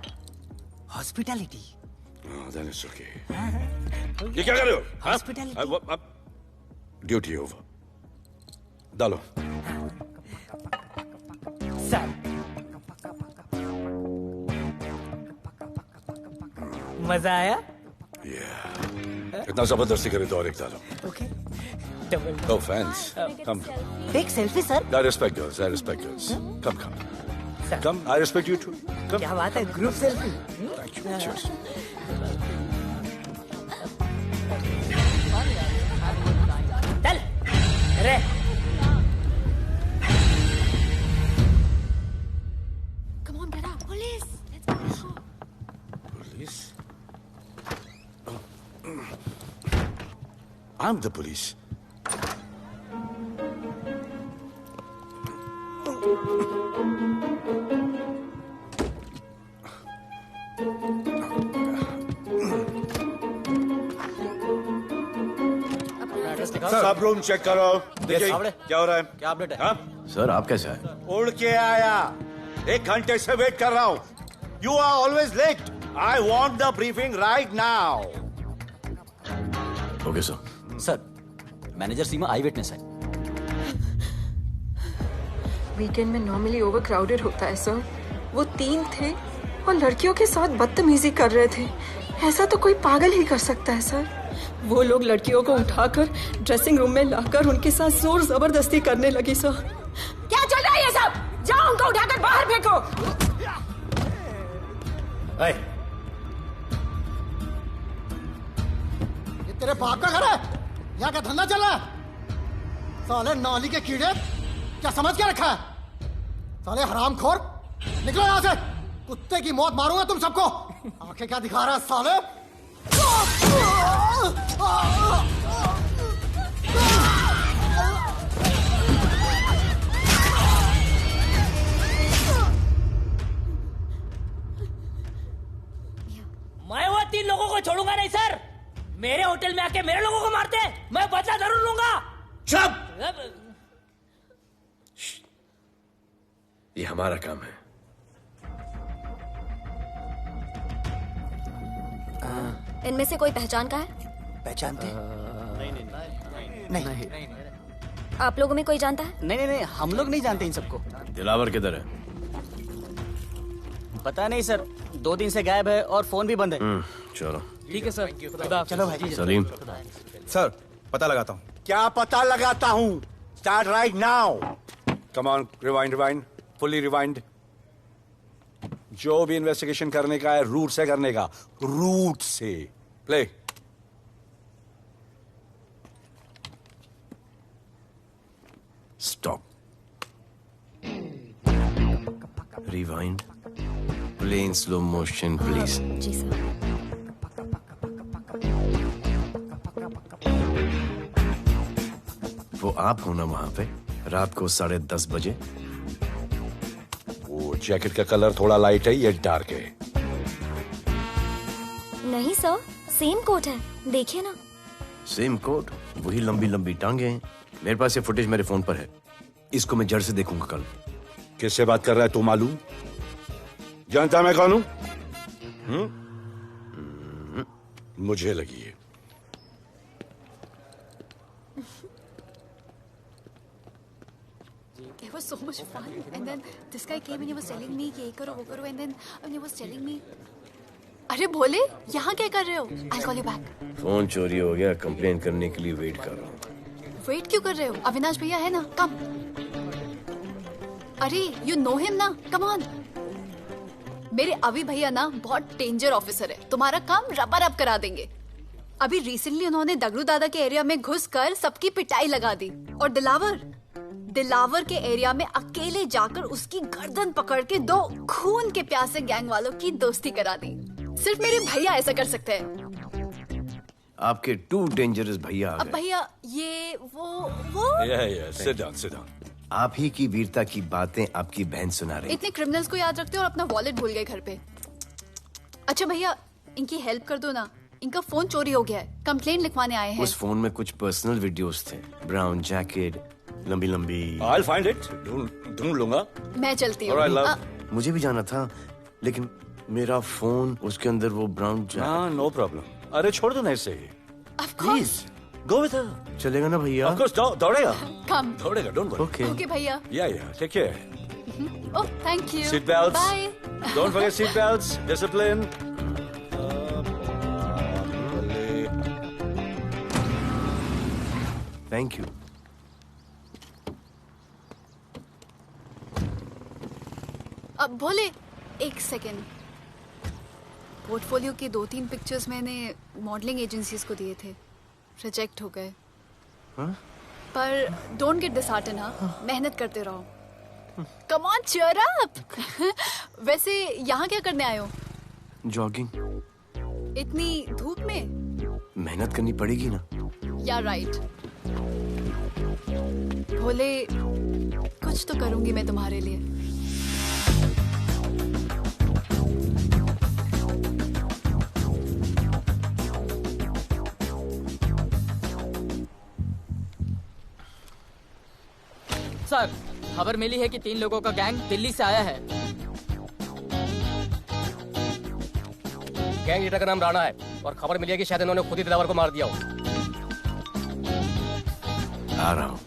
hospitality. Then it's okay. ये क्या कर रहे हो? हॉस्पिटैलिटी। Duty over. डालो। सर मजा आया? इतना जबरदस्ती करे तो और एक डालो। Okay. No offense. Come. Take selfie sir. I respect girls. I respect girls. Come. Come. I respect you too. Come. क्या बात है, group selfie. Thank you. Cheers. चल रे। Come on, get up, police. Police? I'm the police. सब room check करो। देखिए क्या हो रहा है। क्या अपडेट है? हाँ? सर आप कैसे आए? उड़ के आया, 1 घंटे से वेट कर रहा हूँ। You are always late. I want the briefing right now. Okay sir. Sir manager Seema eyewitness है। वीकेंड में नॉर्मली ओवर क्राउडेड होता है सर। वो 3 थे और लड़कियों के साथ बदतमीजी कर रहे थे। ऐसा तो कोई पागल ही कर सकता है सर। वो लोग लड़कियों को उठाकर ड्रेसिंग रूम में लाकर उनके साथ जोर जबरदस्ती करने लगी सर। क्या चल रहा है ये सब? जाओ उनको उठाकर बाहर फेंको। ये तेरे बाप का घर है? यहाँ का धंधा चल रहा है? साले नाली के कीड़े, क्या समझ के रखा है? साले हरामखोर, निकलो यहाँ से। कुत्ते की मौत मारूंगा तुम सबको। आंखें क्या दिखा रहा है साले? मैं वो 3 लोगों को छोड़ूंगा नहीं सर। मेरे होटल में आके मेरे लोगों को मारते, मैं बदला जरूर लूंगा। चुप! ये हमारा काम है। इनमें से कोई पहचान का है? पहचानते हैं? नहीं। आप लोगों में कोई जानता है? नहीं, हम लोग नहीं जानते इन सबको। दिलावर किधर है? पता नहीं सर, 2 दिन से गायब है और फोन भी बंद है। चलो ठीक है सर। चलो भाई। सलीम। सर पता लगाता हूँ। क्या पता लगाता हूँ? Start right now. Come on, rewind, fully rewind. जो भी इन्वेस्टिगेशन करने का है रूट से करने का, रूट से। Play. Stop. Rewind. Play in slow motion please. जी सर। वो आप हो ना वहां पे रात को 10:30 बजे? वो जैकेट का कलर थोड़ा लाइट है, ये डार्क है। नहीं सर, सेम कोट है, देखिए ना। सेम कोट, वही लंबी लंबी टांगे हैं। मेरे पास ये फुटेज मेरे फोन पर है, इसको मैं जड़ से देखूंगा कल। किससे बात कर रहा है तू? मालूम? जानता मैं कौन हूं? मुझे लगी है। It was so much fun, and then this guy came and he was telling me कि ये करो वो करो, and then he was telling me, अरे भोले यहाँ क्या कर रहे हो? I'll call you back. Phone चोरी हो गया, कंप्लेन करने के लिए वेट कर रहा हूँ। वेट क्यों कर रहे हो? अविनाश भैया है ना, कम। अरे you know him ना, come on. मेरे अभी भैया ना बहुत डेंजर ऑफिसर है, तुम्हारा काम रबर अप करा देंगे। अभी रिसेंटली उन्होंने दगड़ू दादा के एरिया में घुसकर सबकी पिटाई लगा दी, और दिलावर के एरिया में अकेले जाकर उसकी गर्दन पकड़ के 2 खून के प्यासे गैंग वालों की दोस्ती करा दी। सिर्फ मेरे भैया ऐसा कर सकते हैं। आपके 2 डेंजरस भैया आ अब गए। भैया ये वो सिट डाउन। आप ही की वीरता की बातें आपकी बहन सुना रही। इतने क्रिमिनल्स को याद रखते हो और अपना वॉलेट भूल गए घर पे। अच्छा भैया, इनकी हेल्प कर दो ना, इनका फोन चोरी हो गया है, कंप्लेंट लिखवाने आए हैं। उस फोन में कुछ पर्सनल वीडियोस थे, ब्राउन जैकेट, लंबी लंबी। I'll find it. ढूंढ लूंगा। मैं चलती हूँ। Alright, love. मुझे भी जाना था, लेकिन मेरा फोन, उसके अंदर वो ब्राउन जैकेट। हाँ, नो प्रॉब्लम। अरे छोड़ दो ना इसे। Please, go with her. चलेगा ना भैया? Of course, दौड़ेगा। Come. दौड़ेगा, don't worry. Okay. Okay भैया। Yeah, take care. Oh, thank you. Seat belts. Bye. Don't forget seat belts. Discipline. Thank you. अब भोले, एक सेकेंड। पोर्टफोलियो के 2-3 पिक्चर्स मैंने मॉडलिंग एजेंसीज को दिए थे, रिजेक्ट हो गए। पर डोंट गेट डिसहार्टन, हाँ, मेहनत करते रहो। Come on, cheer up. वैसे यहाँ क्या करने आए हो? जॉगिंग। इतनी धूप में? मेहनत करनी पड़ेगी ना। या राइट। भोले, कुछ तो करूंगी मैं तुम्हारे लिए। सर, खबर मिली है कि 3 लोगों का गैंग दिल्ली से आया है। गैंग लीडर का नाम राणा है और खबर मिली है कि शायद इन्होंने खुद ही दिलावर को मार दिया हो। आ रहा हूँ।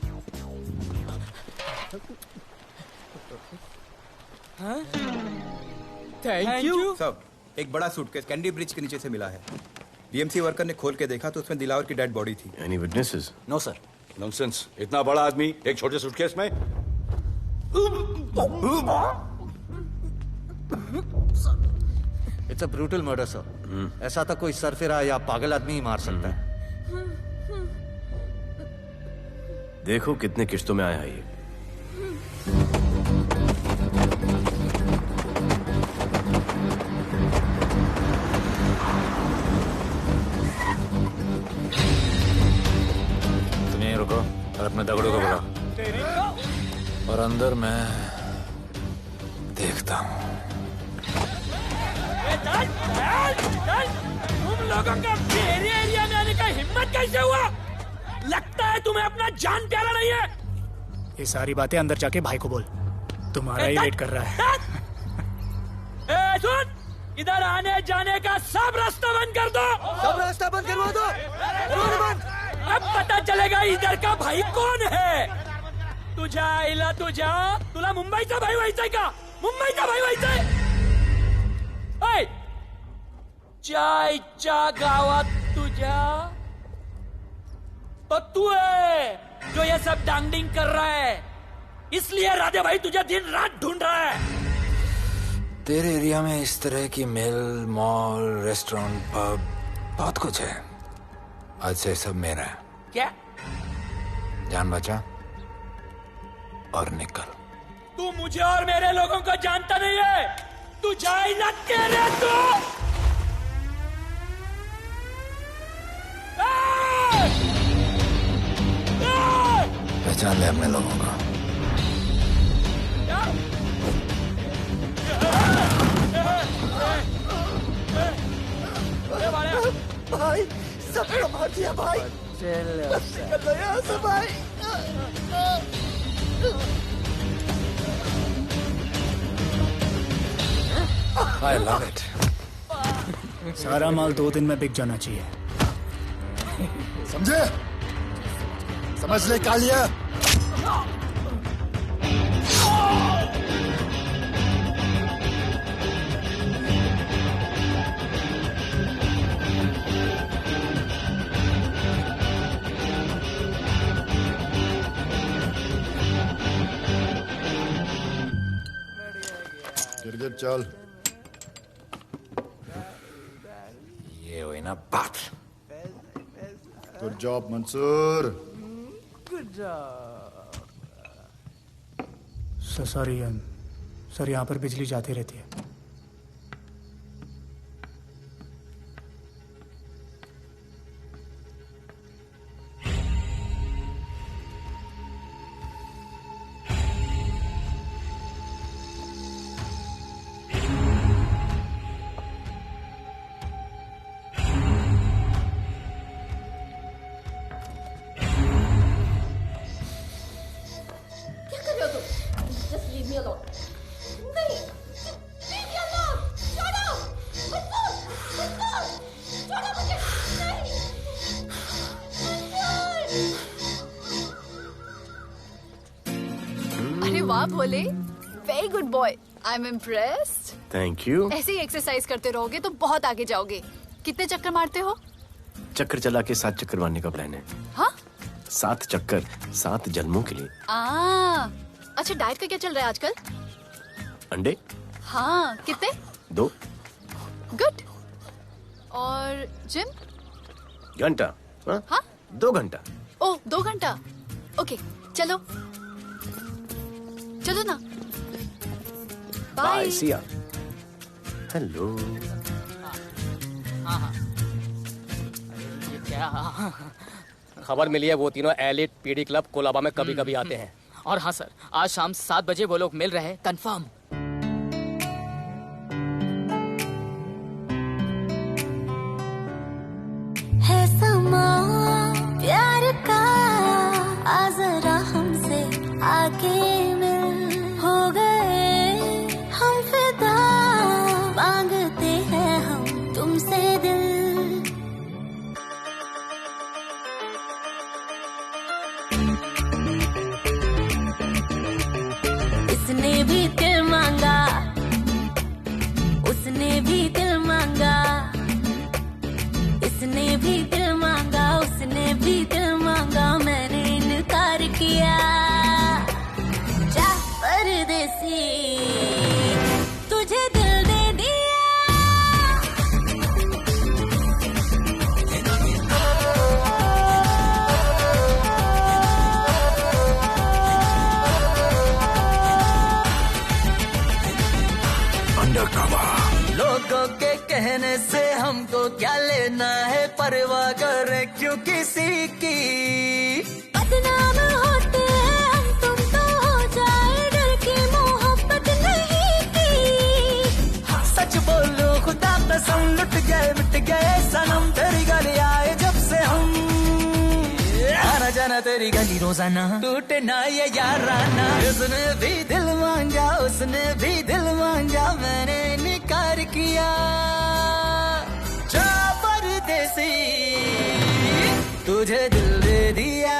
Thank you. सब एक बड़ा सूटकेस कैंडी ब्रिज के नीचे से मिला है। बीएमसी वर्कर ने खोल के देखा तो उसमें दिलावर की डेड बॉडी थी। Any witnesses? No sir. Nonsense, इतना बड़ा आदमी एक छोटे सूटकेस में। It's a brutal murder sir. ऐसा था कोई सरफिरा या पागल आदमी ही मार सकता है। देखो कितने किश्तों में आया है ये। रुको और अपने दगड़ों को बुलाओ और अंदर मैं देखता हूँ। तुम लोगों का मेरे एरिया में आने का हिम्मत कैसे हुआ? लगता है तुम्हें अपना जान प्यारा नहीं है। ये सारी बातें अंदर जाके भाई को बोल, तुम्हारा ही वेट कर रहा है। सुन, इधर आने जाने का सब रास्ता बंद कर दो। सब रास्ता बंद करवा दो। अब पता चलेगा इधर का भाई कौन है। तुझा इला तुझा तुला मुंबईचा भाई व्हायचाय का? मुंबईचा भाई व्हायचाय? चायच्या गावात तुझ्या तो तू है जो ये सब डांगडिंग कर रहा है, इसलिए राधे भाई तुझे दिन रात ढूंढ रहा है। तेरे एरिया में इस तरह की मिल, मॉल, रेस्टोरेंट, पब बहुत कुछ है। आज से सब मेरा है। क्या? जान बचा और निकल। तू मुझे और मेरे लोगों को जानता नहीं है। तू जाए ना तेरे तू। पहचान ले अपने लोगों को। भाई सबको मार दिया भाई। निकल लो यहाँ से भाई। I love it. सारा माल 2 दिन में बिक जाना चाहिए। समझे? समझ ले कालिया। गिर चल। ये हुई ना बात। Good job Mansoor. Good job. Sorry sir, यहाँ पर बिजली जाती रहती है। वाह Bhole, very good boy. I am impressed. Thank you. ऐसे ही एक्सरसाइज करते रहोगे तो बहुत आगे जाओगे। कितने चक्कर मारते हो? चक्कर चला के 7 चक्कर मारने का प्लान है। हाँ? 7 चक्कर 7 जन्मों के लिए। अच्छा, डाइट का क्या चल रहा है आजकल? अंडे? हाँ, कितने? 2। गुड। और जिम? घंटा। हाँ? 2 घंटा। ओह, 2 घंटा। ओके, चलो चलो ना। बाय, सी या। हेलो। क्या? खबर मिली है वो तीनों एलिट पीडी क्लब कोलाबा में कभी कभी आते हैं। और हाँ सर, आज शाम 7 बजे वो लोग मिल रहे हैं, कंफर्म। है समा प्यार का, आ जरा हमसे आके मिल। हो गए हम फिदा, मांगते हैं हम तुमसे दिल। इसने भी दिल मांगा, उसने भी दिल मांगा, इसने भी दिल मांगा, उसने भी दिल मांगा, मैंने इनकार किया। जा परदेसी, तुझे दिल दे दिया। लोगों के कहने से हमको क्या लेना है, परवाह करे क्यों किसी की। बदनाम होते हैं हम, तुम तो हो जाए, डर की मोहब्बत नहीं की। हाँ, सच बोलो खुदा कसम, लुट गए मिट गए सनम, तेरी गली आए जब से हम। आना जाना तेरी तेरी गली रोजाना, टूटे ना ये याराना। उसने भी दिल मांगा, उसने भी दिल मांगा, मैंने इनकार किया। जा परदेसी, तुझे दिल दे दिया।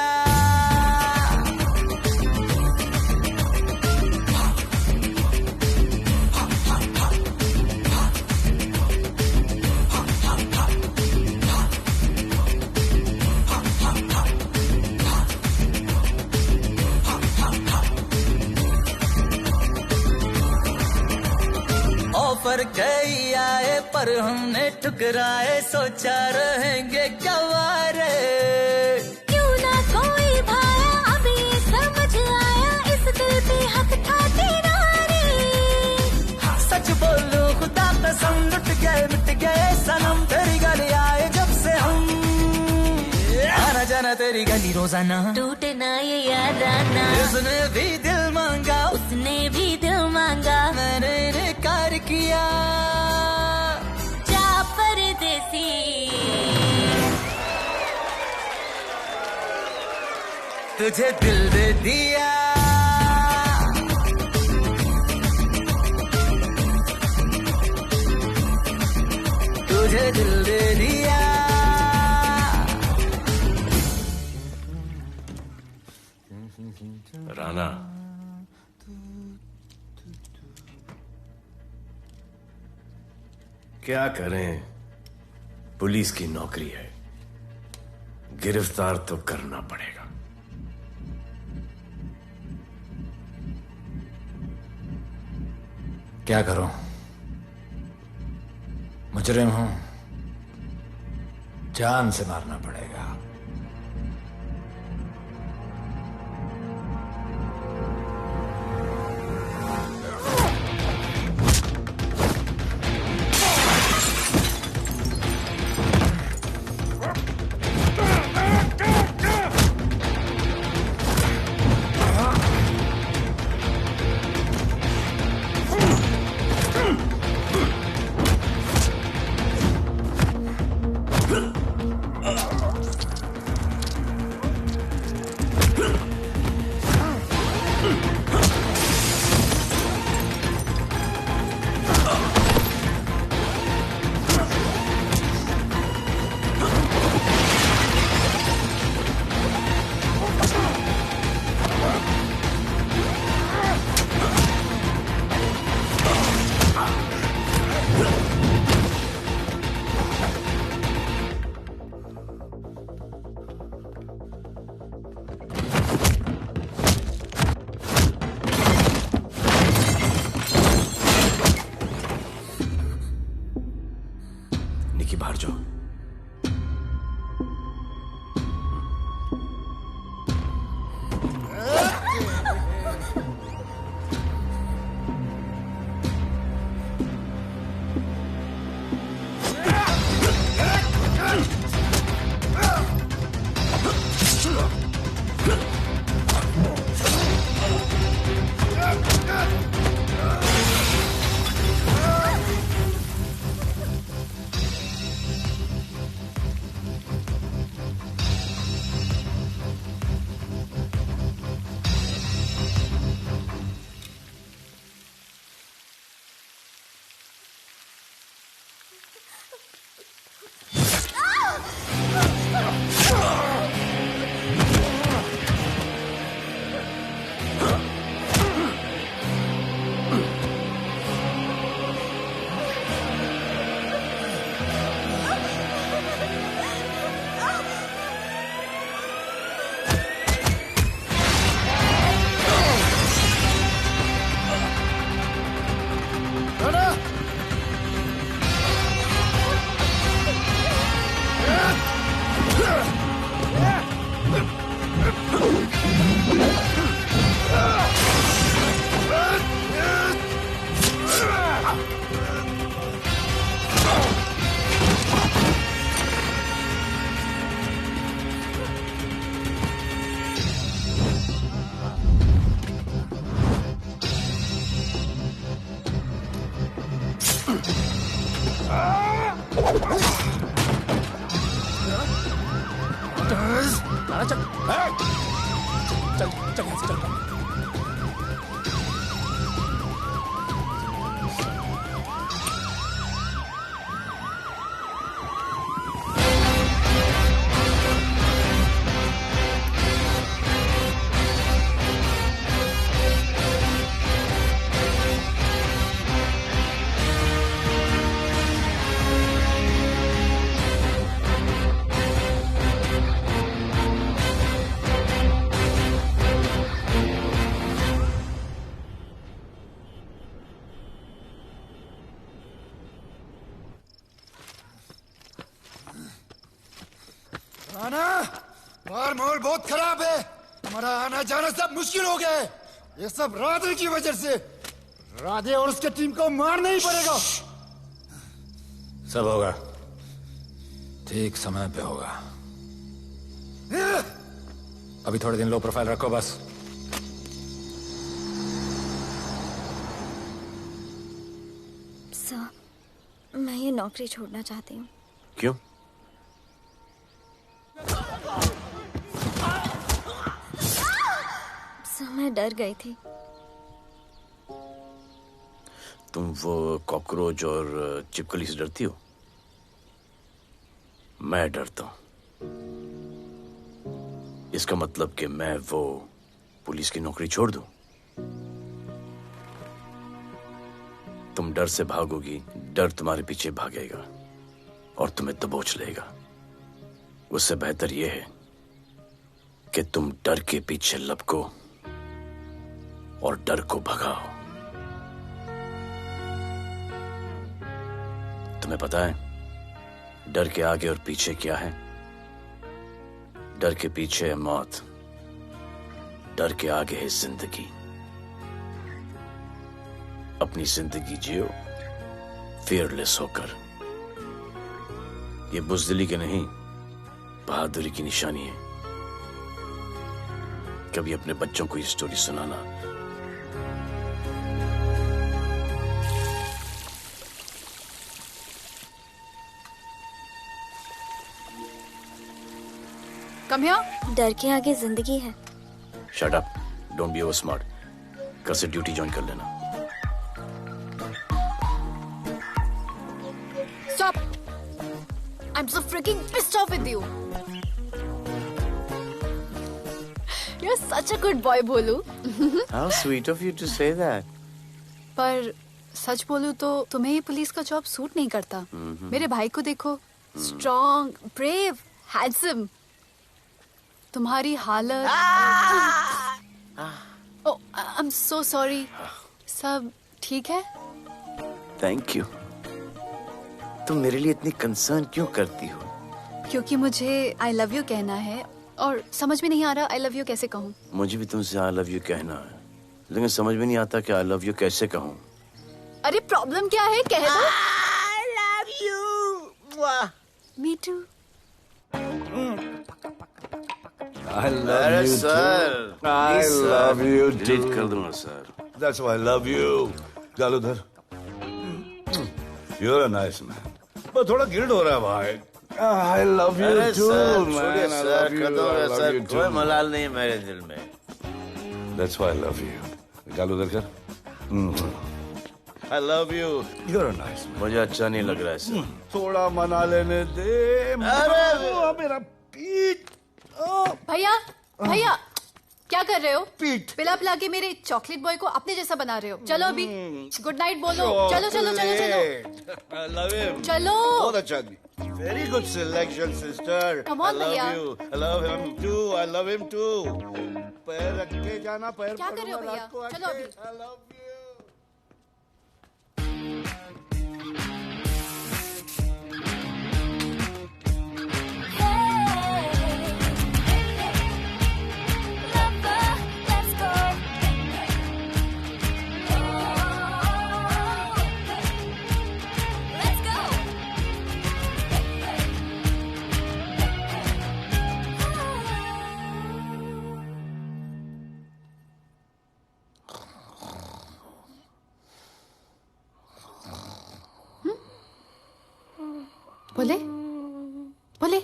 ऑफर कई आए पर हमने ठुकराए, सोचा रहेंगे क्या वारे। क्यों ना कोई भाया, अब ये समझ आया, इस दिल पे हक था तेरा रे। सच बोलो खुदा कसम, लुट गए मिट गए सनम, तेरी गली आए जब से हम। आना जाना तेरी गली रोजाना, टूटे ना ये याराना। उसने भी दिल मांगा, उसने भी दिल मांगा, मैंने इनकार किया। जा परदेसी, तुझे दिल दे दिया। तुझे दिल दे दिया। राणा, क्या करें, पुलिस की नौकरी है, गिरफ्तार तो करना पड़ेगा। क्या करूं? मुजरिम हूं, जान से मारना पड़ेगा। निकी बाहर जाओ। चल चल चल यहाँ से चल। आना बाहर माहौल बहुत खराब है। हमारा आना जाना सब मुश्किल हो गया है। ये सब राधे की वजह से। राधे और उसके टीम को मारना ही पड़ेगा। सब होगा, ठीक समय पे होगा। अभी थोड़े दिन लो प्रोफाइल रखो बस। सर, मैं ये नौकरी छोड़ना चाहती हूँ। क्यों? सर, मैं डर गई थी। तुम वो कॉकरोच और चिपकली से डरती हो? मैं डरता हूं। इसका मतलब कि मैं वो पुलिस की नौकरी छोड़ दूं? तुम डर से भागोगी, डर तुम्हारे पीछे भागेगा और तुम्हें दबोच लेगा। उससे बेहतर यह है कि तुम डर के पीछे लपको और डर को भगाओ। तुम्हें पता है डर के आगे और पीछे क्या है? डर के पीछे है मौत, डर के आगे है जिंदगी। अपनी जिंदगी जियो फियरलेस होकर। ये बुज़दिली की नहीं, बहादुरी की निशानी है। कभी अपने बच्चों को ये स्टोरी सुनाना। Come here. डर के आगे जिंदगी है। Shut up, don't be over smart. कल से ड्यूटी ज्वाइन कर लेना। Stop! I'm so freaking pissed off with you. You're such a good boy, बोलू। How sweet of you to say that. पर सच बोलूं तो तुम्हें ये पुलिस का जॉब सूट नहीं करता। मेरे भाई को देखो, स्ट्रॉन्ग, ब्रेव, हैंडसम। तुम्हारी हालत। ओह, आई एम सो सॉरी। सब ठीक है? Thank you. तुम मेरे लिए इतनी कंसर्न क्यों करती हो? क्योंकि मुझे आई लव यू कहना है और समझ में नहीं आ रहा आई लव यू कैसे कहूँ। मुझे भी तुमसे आई लव यू कहना है, लेकिन समझ में नहीं आता कि आई लव यू कैसे कहूँ। अरे प्रॉब्लम क्या है, कह दो। I love you. Me too. I love you sir, too. I please, sir. love you too. Delete कर दूंगा sir. That's why I love you. गालूधर, you're a nice man. पर थोड़ा गिल्ड हो रहा है भाई। I love you अरे too, sir, man. छोड़िए I sir, love you. Kadam I है love सर, you कोई too. मलाल नहीं है मेरे दिल में। That's why I love you. गालूधर कर। I love you. You're a nice man. मुझे अच्छा नहीं लग रहा है सर। थोड़ा मना लेने दे। अरे मेरा पीठ। भैया, भैया, क्या कर रहे हो? पिला पिला के मेरे चॉकलेट बॉय को अपने जैसा बना रहे हो। चलो अभी गुड नाइट बोलो। चलो चलो चलो चलो। I love him. चलो। बहुत अच्छा आदमी। Very good selection, sister. Come on, I love भैया। you. I love him too. I love him too. पैर रख के जाना, पैर क्या कर रहे हो पकड़ना, भैया? रात को चलो आके। अभी। I love you. बोले बोले।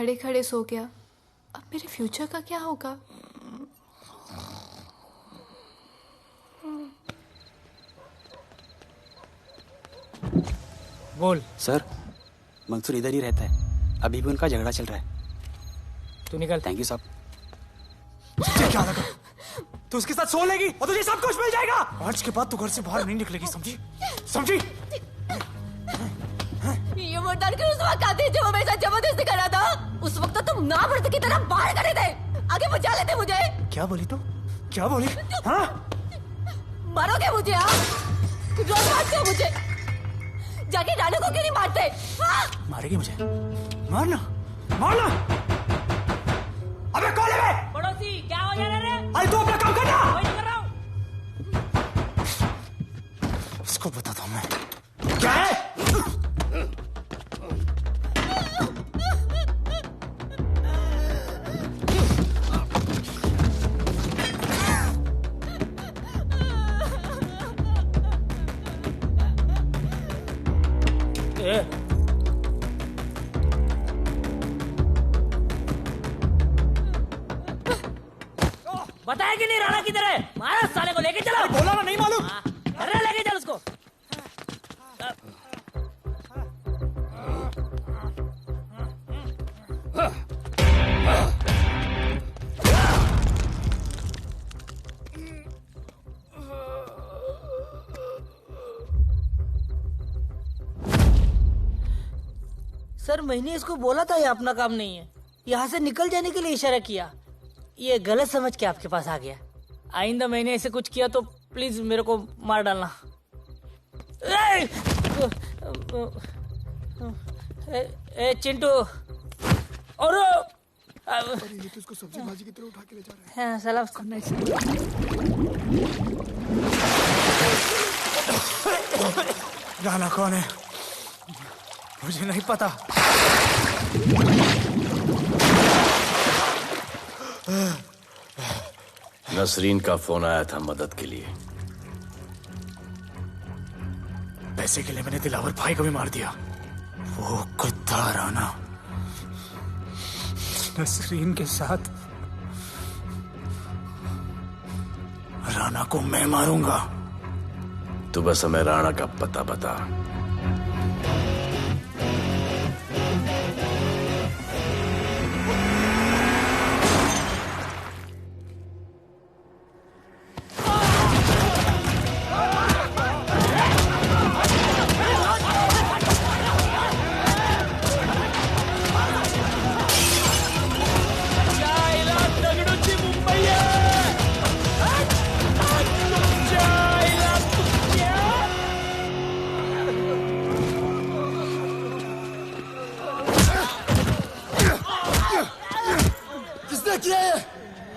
खड़े खड़े सो गया, अब मेरे फ्यूचर का क्या होगा? बोल। सर, मंसूर इधर ही रहता है, अभी भी उनका झगड़ा चल रहा है। तू निकल। थैंक यू साहब। तुझे क्या लगा तू उसके साथ सो लेगी और तुझे सब कुछ मिल जाएगा? आज के बाद तू घर से बाहर नहीं निकलेगी, समझी? समझी? ये वो डर के उस वक्त आते जो वो मेरे साथ जबरदस्ती कर रहा था, उस वक्त तो तुम ना मर्द की तरह बाहर खड़े थे, आगे बचा लेते मुझे। क्या बोली तू? क्या बोली? हाँ? मारोगे मुझे? रोज मारते हो मुझे, जाके रानू को क्यों नहीं मारते? हाँ? मारेगी मुझे? मारना, मारना। अबे कौन है बे? पड़ोसी, क्या हो जा रहा है? अरे तू अपना काम करना। वही तो कर रहा हूँ। इसको बताता हूँ मैं क्या है। बताया कि नहीं राणा किधर है? मारा साले को, लेके चलो। बोला ना, नहीं मालूम। अरे लेके चल उसको। सर, मैंने इसको बोला था ये अपना काम नहीं है, यहाँ से निकल जाने के लिए इशारा किया, ये गलत समझ के आपके पास आ गया। आइंदा मैंने ऐसे कुछ किया तो प्लीज मेरे को मार डालना। ए चिंटू, और ये तो इसको सब्जी भाजी की तरह उठा के ले जा रहा है। हाँ, सलाम राणा कौन है मुझे नहीं पता। नसरीन का फोन आया था मदद के लिए। पैसे के लिए मैंने दिलावर भाई को भी मार दिया। वो कुत्ता राणा नसरीन के साथ, राणा को मैं मारूंगा। तू बस हमें राणा का पता बता।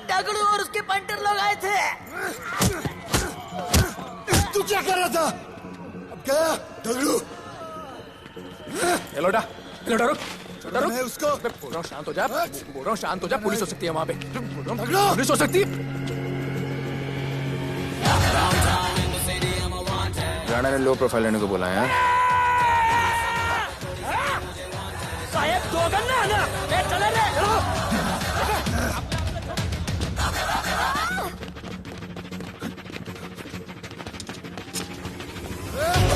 दगड़ू और उसके पंटर लोग आए थे। तू क्या कर रहा था? अब गया दगड़ू। लोटा लोटा रुक रुक। मैं उसको बोल रहा हूँ शांत हो जा, बोल रहा हूँ शांत हो जा। पुलिस हो सकती है वहाँ पे, दगड़ू पुलिस हो सकती है। राणा ने लो प्रोफाइल लेने को बोला है। साहब दो गन्ना है ना, चले रे।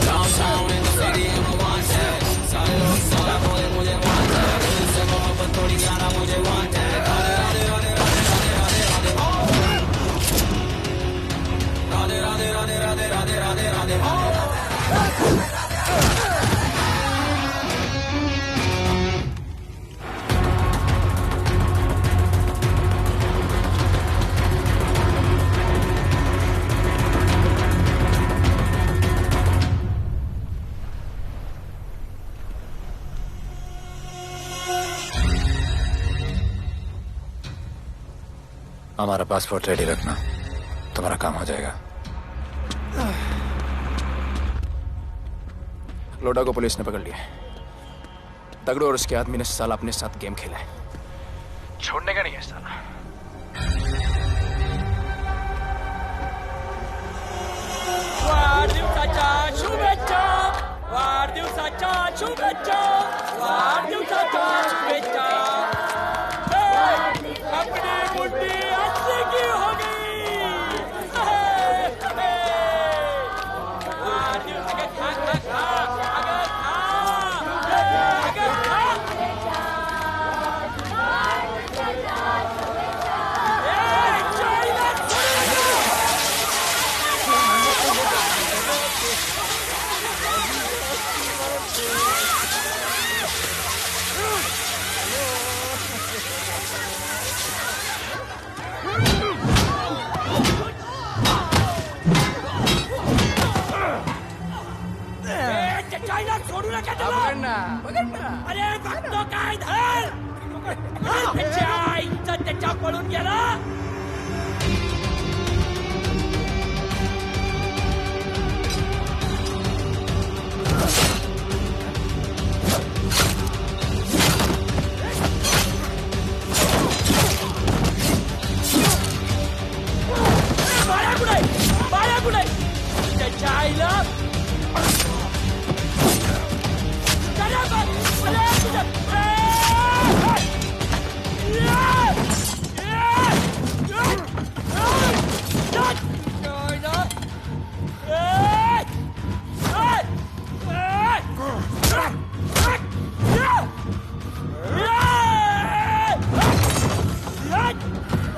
Downtown in the city, I'm a wanted. सारे लोग सारा बोले मुझे wanted. दिल से मोहब्बत थोड़ी जाना मुझे wanted. राधे राधे राधे राधे राधे राधे राधे राधे राधे राधे राधे राधे राधे राधे। हमारा पासपोर्ट रेडी रखना, तुम्हारा काम हो जाएगा। लोटा को पुलिस ने पकड़ लिया। तगड़ो और उसके आदमी ने साला अपने साथ गेम खेला है, छोड़ने का नहीं है साला। वाढदिवसाच्या शुभेच्छा, वाढदिवसाच्या शुभेच्छा, वाढदिवसाच्या शुभेच्छा। लेके चलो। अरे भक्तों का इधर त्याच्या पळून गेला। बाळ्या कुठे त्याच्या आईला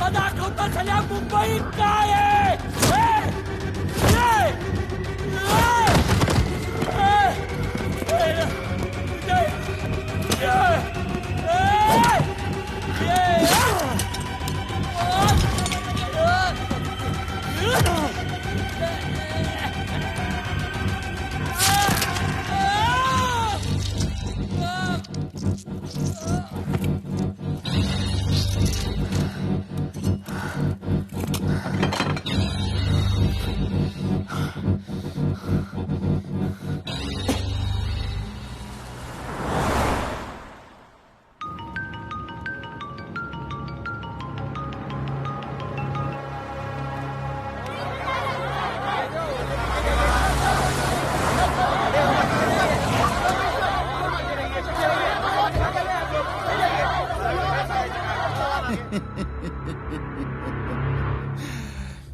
दाखवता सगळ्या मुंबई काय आहे।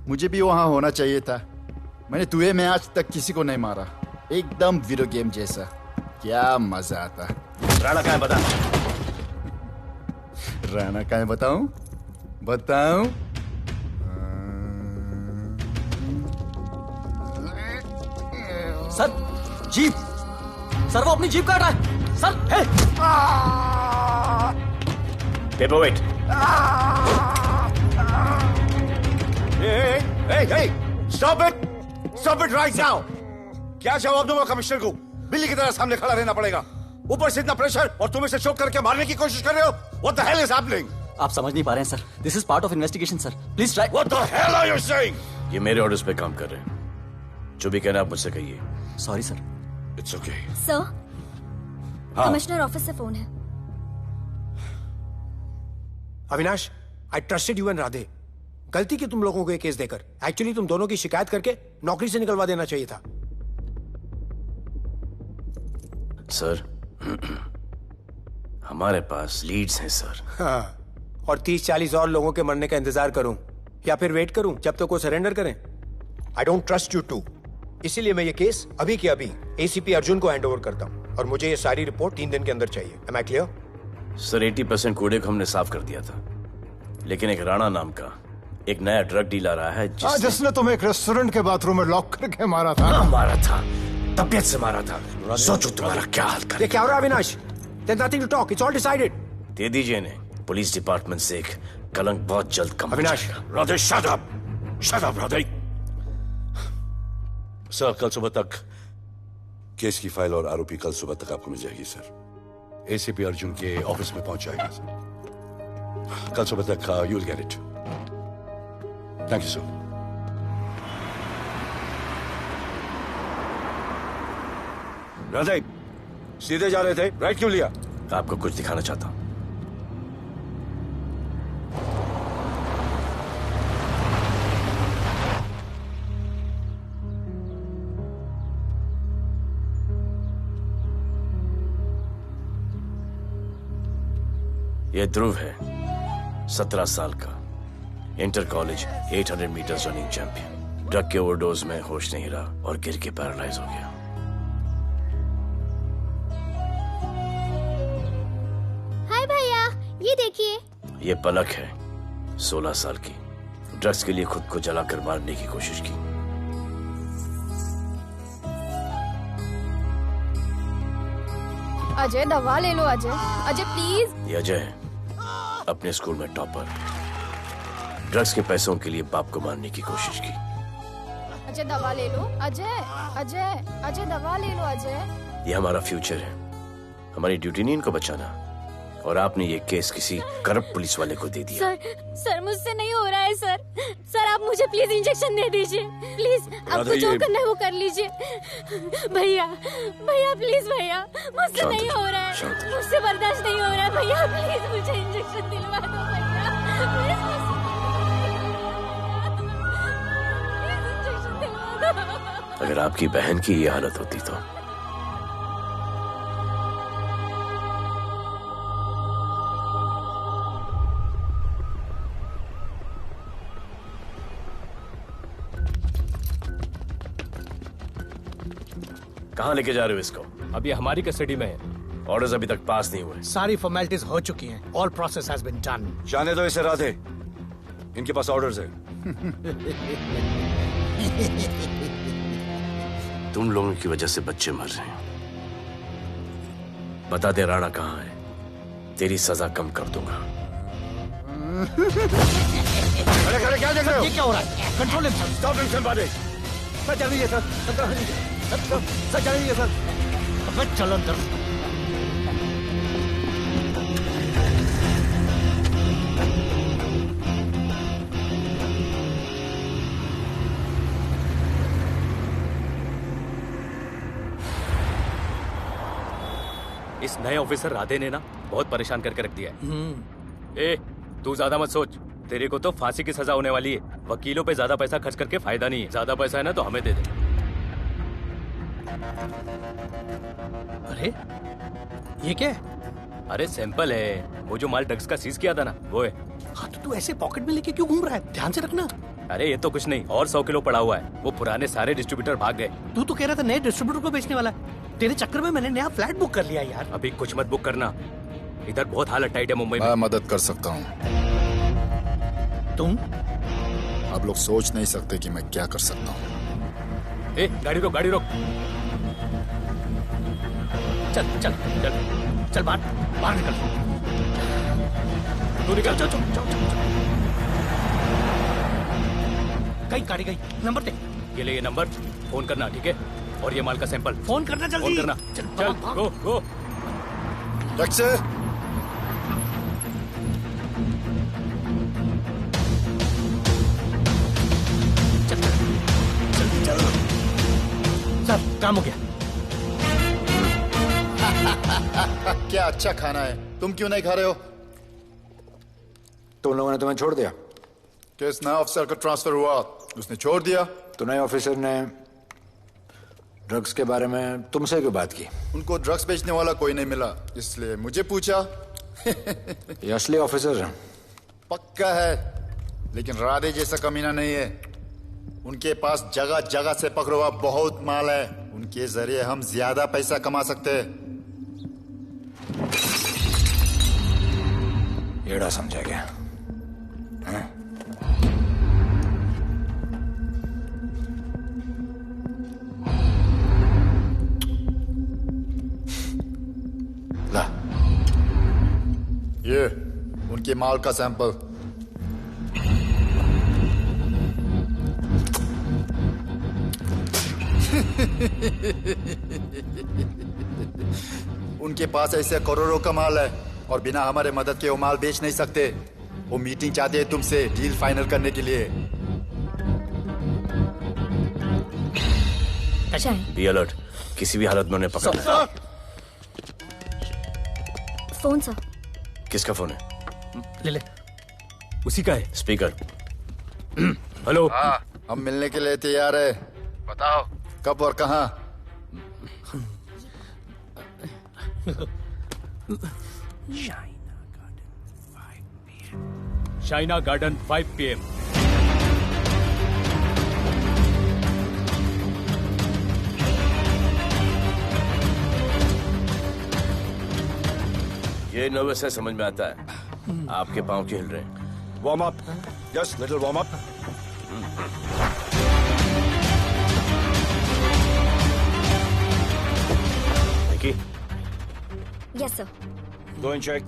मुझे भी वहां होना चाहिए था। मैंने तुए में आज तक किसी को नहीं मारा। एकदम वीडियो गेम जैसा। क्या मजा आता। राणा कहाँ है बता। राणा कहाँ है बताऊं? बताऊं? सर जीप, सर वो अपनी जीप काट रहा है। Sir hey paperweight. Hey, stop it right now! क्या जवाब दूंगा कमिश्नर को? बिल्ली की तरह सामने खड़ा रहना पड़ेगा। ऊपर से इतना प्रेशर और तुम इसे शॉक करके मारने की कोशिश कर रहे हो। What the hell is happening? आप समझ नहीं पा रहे हैं sir. This is part of investigation, sir. Please try. What the hell are you saying? ये मेरे ऑर्डर्स पे काम कर रहे हैं। जो भी कहना आप मुझसे कहिए। Sorry sir. It's okay. Sir, हाँ। कमिश्नर ऑफिस से फोन है। Avinash, I trusted you and Radhe. गलती की तुम लोगों को ये केस देकर। एक्चुअली तुम दोनों की शिकायत करके नौकरी से निकलवा देना चाहिए था। सर हमारे पास लीड्स हैं सर। हाँ, और 30-40 और लोगों के मरने का इंतजार करूं या फिर वेट करूं जब तक वो सरेंडर करें? I don't trust you too. इसीलिए मैं ये केस अभी के अभी एसीपी अर्जुन को हैंड ओवर करता हूं और मुझे ये सारी रिपोर्ट 3 दिन के अंदर चाहिए। M I clear? सर 80% कूड़े को हमने साफ कर दिया था, लेकिन एक राणा नाम का एक नया ड्रग डीलर आया है जिसने तुम्हें एक रेस्टोरेंट के बाथरूम में लॉक करके मारा था। हाँ, मारा था, तबीयत से मारा था। सोचो तुम्हारा क्या हाल कर। ये क्या हो रहा है Avinash? There's nothing to talk. It's all decided. दे दीजिए इन्हें। पुलिस डिपार्टमेंट से एक कलंक बहुत जल्द कम हो अविनाश, जाएगा। Radhe shut up! Shut up, Radhe! Sir कल सुबह तक केस की फाइल और आरोपी कल सुबह तक आपको मिल जाएगी सर। एसीपी अर्जुन के ऑफिस में पहुंच जाएगी सर। कल सुबह तक you will get it. Thank you sir. Radhe सीधे जा रहे थे, राइट क्यों लिया? आपको कुछ दिखाना चाहता हूं। ये ध्रुव है, 17 साल का, inter college 800 metres running champion. Drug के ओवरडोज में होश नहीं रहा और गिर के पैरालाइज हो गया। हाय भैया, ये देखिए। ये पलक है, 16 साल की, ड्रग्स के लिए खुद को जलाकर मारने की कोशिश की। अजय दवा ले लो। अजय, अजय प्लीज। ये अजय है, अपने स्कूल में टॉपर। ड्रग्स के पैसों के लिए बाप को मारने की कोशिश की। अजय दवा ले लो। अजय, अजय, अजय दवा ले लो। अजय ये हमारा फ्यूचर है, हमारी ड्यूटी नहीं इनको बचाना। और आपने ये केस किसी करप्ट पुलिस वाले को दे दिया। सर मुझसे नहीं हो रहा है सर। सर आप मुझे प्लीज इंजेक्शन दे दीजिए प्लीज। आपको जो करना है वो कर लीजिए। भैया भैया प्लीज भैया, मुझसे नहीं हो रहा है, मुझसे बर्दाश्त नहीं हो रहा है भैया, प्लीज मुझे इंजेक्शन दिलवा दो भैया, इंजेक्शन दिलवा दो। अगर आपकी बहन की ये हालत होती तो कहाँ लेके जा रहे हो इसको? अभी हमारी कस्टडी में है। ऑर्डर्स अभी तक पास नहीं हुए। सारी फॉर्मेलिटीज हो चुकी हैं। All process has been done. जाने दो इसे राधे, इनके पास ऑर्डर्स है। तुम लोगों की वजह से बच्चे मर रहे हैं। बता दे राणा कहाँ है, तेरी सजा कम कर दूंगा। अरे अरे क्या देख रहे हो? ये क्या हो रहा है? Control himself. Stop him somebody. Sir चल रही है सर। सर चल रही है सर। अबे चलो अंदर। इस नए ऑफिसर राधे ने ना बहुत परेशान करके रख दिया है। ए, तू ज्यादा मत सोच, तेरे को तो फांसी की सजा होने वाली है। वकीलों पे ज्यादा पैसा खर्च करके फायदा नहीं है। ज्यादा पैसा है ना तो हमें दे दे। अरे ये क्या है? अरे सैंपल है, वो जो माल ड्रग्स का सीज किया था ना वो है। हाँ तो तू ऐसे पॉकेट में लेके क्यों घूम रहा है? ध्यान से रखना। अरे ये तो कुछ नहीं, और 100 किलो पड़ा हुआ है। वो पुराने सारे डिस्ट्रीब्यूटर भाग गए। तू तो कह रहा था नए डिस्ट्रीब्यूटर को बेचने वाला है। तेरे चक्कर में मैंने नया फ्लैट बुक कर लिया यार। अभी कुछ मत बुक करना, इधर बहुत हालत टाइट है मुंबई में। मैं मदद कर सकता हूँ। तुम? आप लोग सोच नहीं सकते कि मैं क्या कर सकता हूँ। ए, गाड़ी रोक, गाड़ी रोक। चल चल चल चल बाहर निकल। तू निकल। चल चल चल। गाड़ी गई। नंबर दे। ये ले ये नंबर, फोन करना ठीक है? और ये माल का सैंपल फोन करना जल्दी। फोन करना। चल गो गो। सर काम हो गया। क्या अच्छा खाना है, तुम क्यों नहीं खा रहे हो? तुम लोगों ने तुम्हें छोड़ दिया? किस नए ऑफिसर का ट्रांसफर हुआ उसने छोड़ दिया? तो नए ऑफिसर ने ड्रग्स के बारे में तुमसे क्यों बात की? उनको ड्रग्स बेचने वाला कोई नहीं मिला, इसलिए मुझे पूछा। ये असली ऑफिसर है? पक्का है, लेकिन राधे जैसा कमीना नहीं है। उनके पास जगह जगह से पकड़ा हुआ बहुत माल है, उनके जरिए हम ज्यादा पैसा कमा सकते हैं। एड़ा समझा क्या? ला, ये उनके माल का सैंपल। उनके पास ऐसे करोड़ों का माल है और बिना हमारे मदद के वो माल बेच नहीं सकते। वो मीटिंग चाहते हैं तुमसे डील फाइनल करने के लिए। बी अलर्ट, किसी भी हालत में उन्हें पकड़ना है। Phone sir. किसका फोन है? ले ले। उसी का है। स्पीकर। हेलो। हाँ, हम मिलने के लिए तैयार है। बताओ कब और कहाँ? Shaina garden 5 PM। ये नर्वस है, समझ में आता है। आपके पांव क्यों हिल रहे हैं? Warm up, just little warm up. Yes sir. Go and check.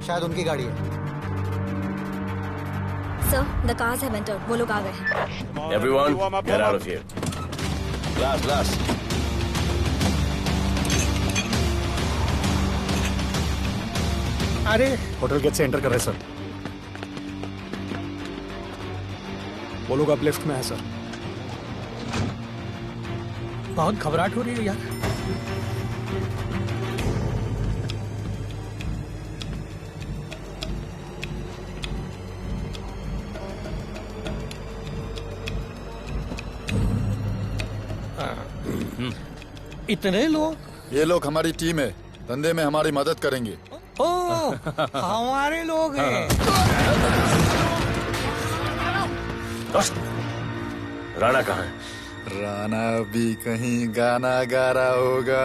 शायद उनकी गाड़ी है। Sir the cars have entered. वो लोग आ गए हैं। Everyone, get out of here. Glass glass. अरे होटल गेट से एंटर कर रहे सर। वो लोग अब लेफ्ट में है सर। बहुत घबराहट हो रही है यार। इतने लोग? ये लोग हमारी टीम है, धंधे में हमारी मदद करेंगे। ओह, हमारे लोग हैं। राणा कहाँ है? राणा भी कहीं गाना गा रहा होगा।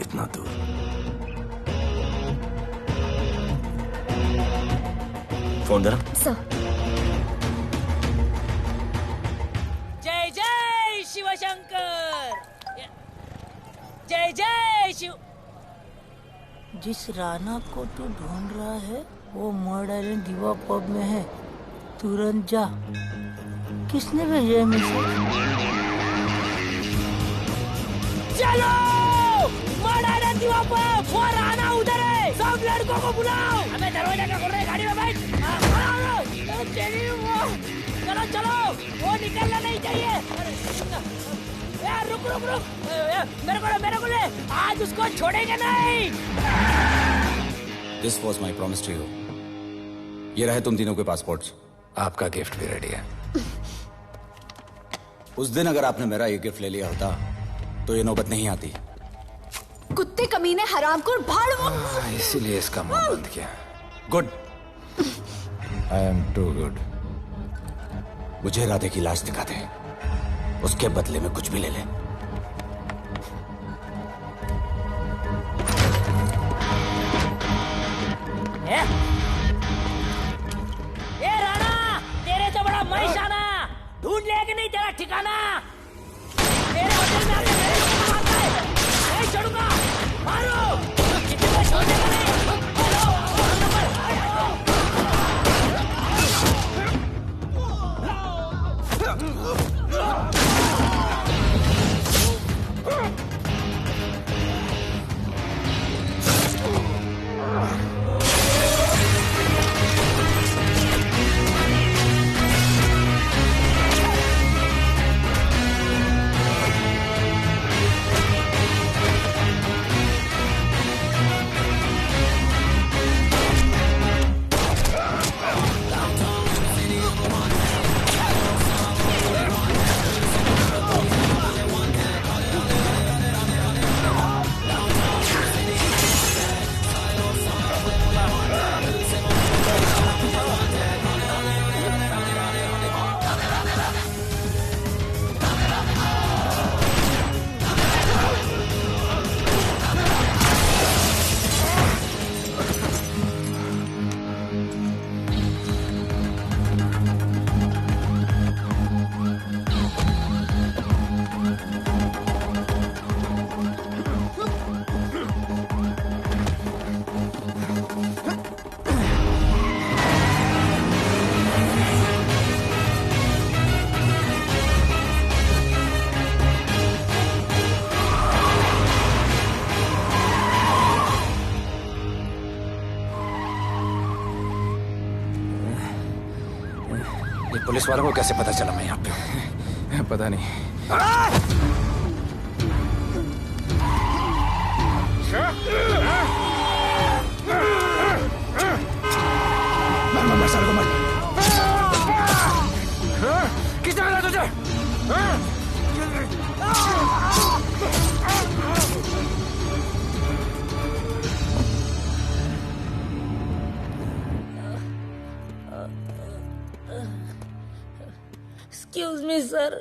इतना दूर। फोन देना। सर। जय जय शिव शंकर, जय जय शिव। जिस राणा को तू ढूंढ रहा है वो मर्ड आइलैंड दीवा पब में है, तुरंत जा। किसने भेजा है मैसेज? चलो मर्ड आइलैंड दीवा पब, वो राणा उधर है, सब लड़कों को बुलाओ। हमें दरवाजा क्या खोल रहे, गाड़ी में बैठ। चलो चलो, वो निकलना नहीं चाहिए। यार रुक रुक रुक, मेरे को ले, आज उसको छोड़ेंगे नहीं। This was my promise to you. ये रहे तुम तीनों के पासपोर्ट्स। आपका गिफ्ट भी रेडी है। उस दिन अगर आपने मेरा ये गिफ्ट ले लिया होता तो ये नौबत नहीं आती। कुत्ते कमीने हरामखोर भाड़। इसीलिए इसका मुंह बंद किया। Good. I am too good. मुझे राधे की लाश दिखा दे, उसके बदले में कुछ भी ले ले। ए राणा, तेरे तो बड़ा मैशाना, ढूंढ लिया कि नहीं तेरा ठिकाना? तेरे होटल में आके मेरे को मारता है, नहीं छोड़ूंगा। मारो, किसी को छोड़ने का नहीं। पुलिस वालों को कैसे पता चला मैं यहाँ पे? पता नहीं। मर साले को मर। किसने मिला तुझे? एक्सक्यूज मी सर,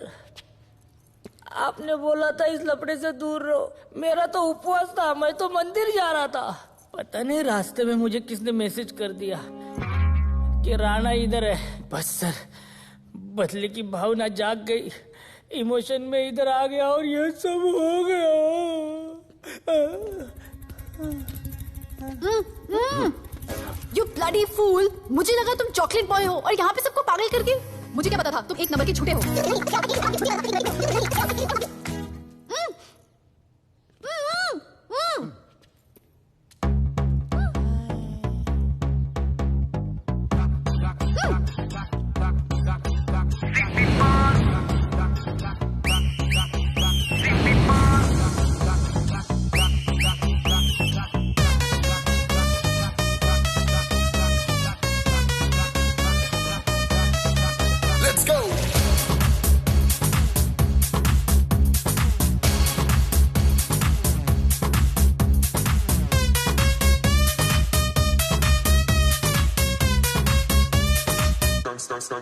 आपने बोला था इस लफड़े से दूर रहो। मेरा तो उपवास था, मैं तो मंदिर जा रहा था। पता नहीं रास्ते में मुझे किसने मैसेज कर दिया कि राणा इधर है। बस सर, बदले की भावना जाग गई, इमोशन में इधर आ गया और ये सब हो गया। You bloody fool! मुझे लगा तुम चॉकलेट बॉय हो और यहाँ पे सबको पागल करके। मुझे क्या पता था तुम एक नंबर के झूठे हो।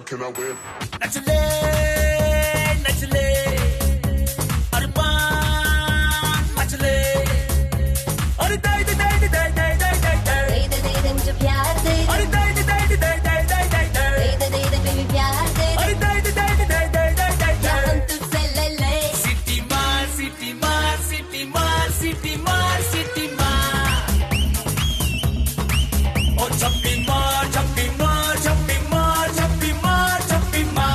Can I win? नचले नचले अरमान मचले अरे दाई दाई दाई दाई दाई दाई दाई दाई दे दे मुझे प्यार दे अरे दाई दाई दाई दाई दाई दाई दाई दाई दे बेबी प्यार दे अरे दाई दाई दाई दाई दाई दाई दाई क्या हम तुझसे ले ले सिटी मार सिटी मार सिटी मार सिटी मार सिटी मार और छप्पी मार छप्पी मार छप्पी मार छप्पी मार छप्पी मार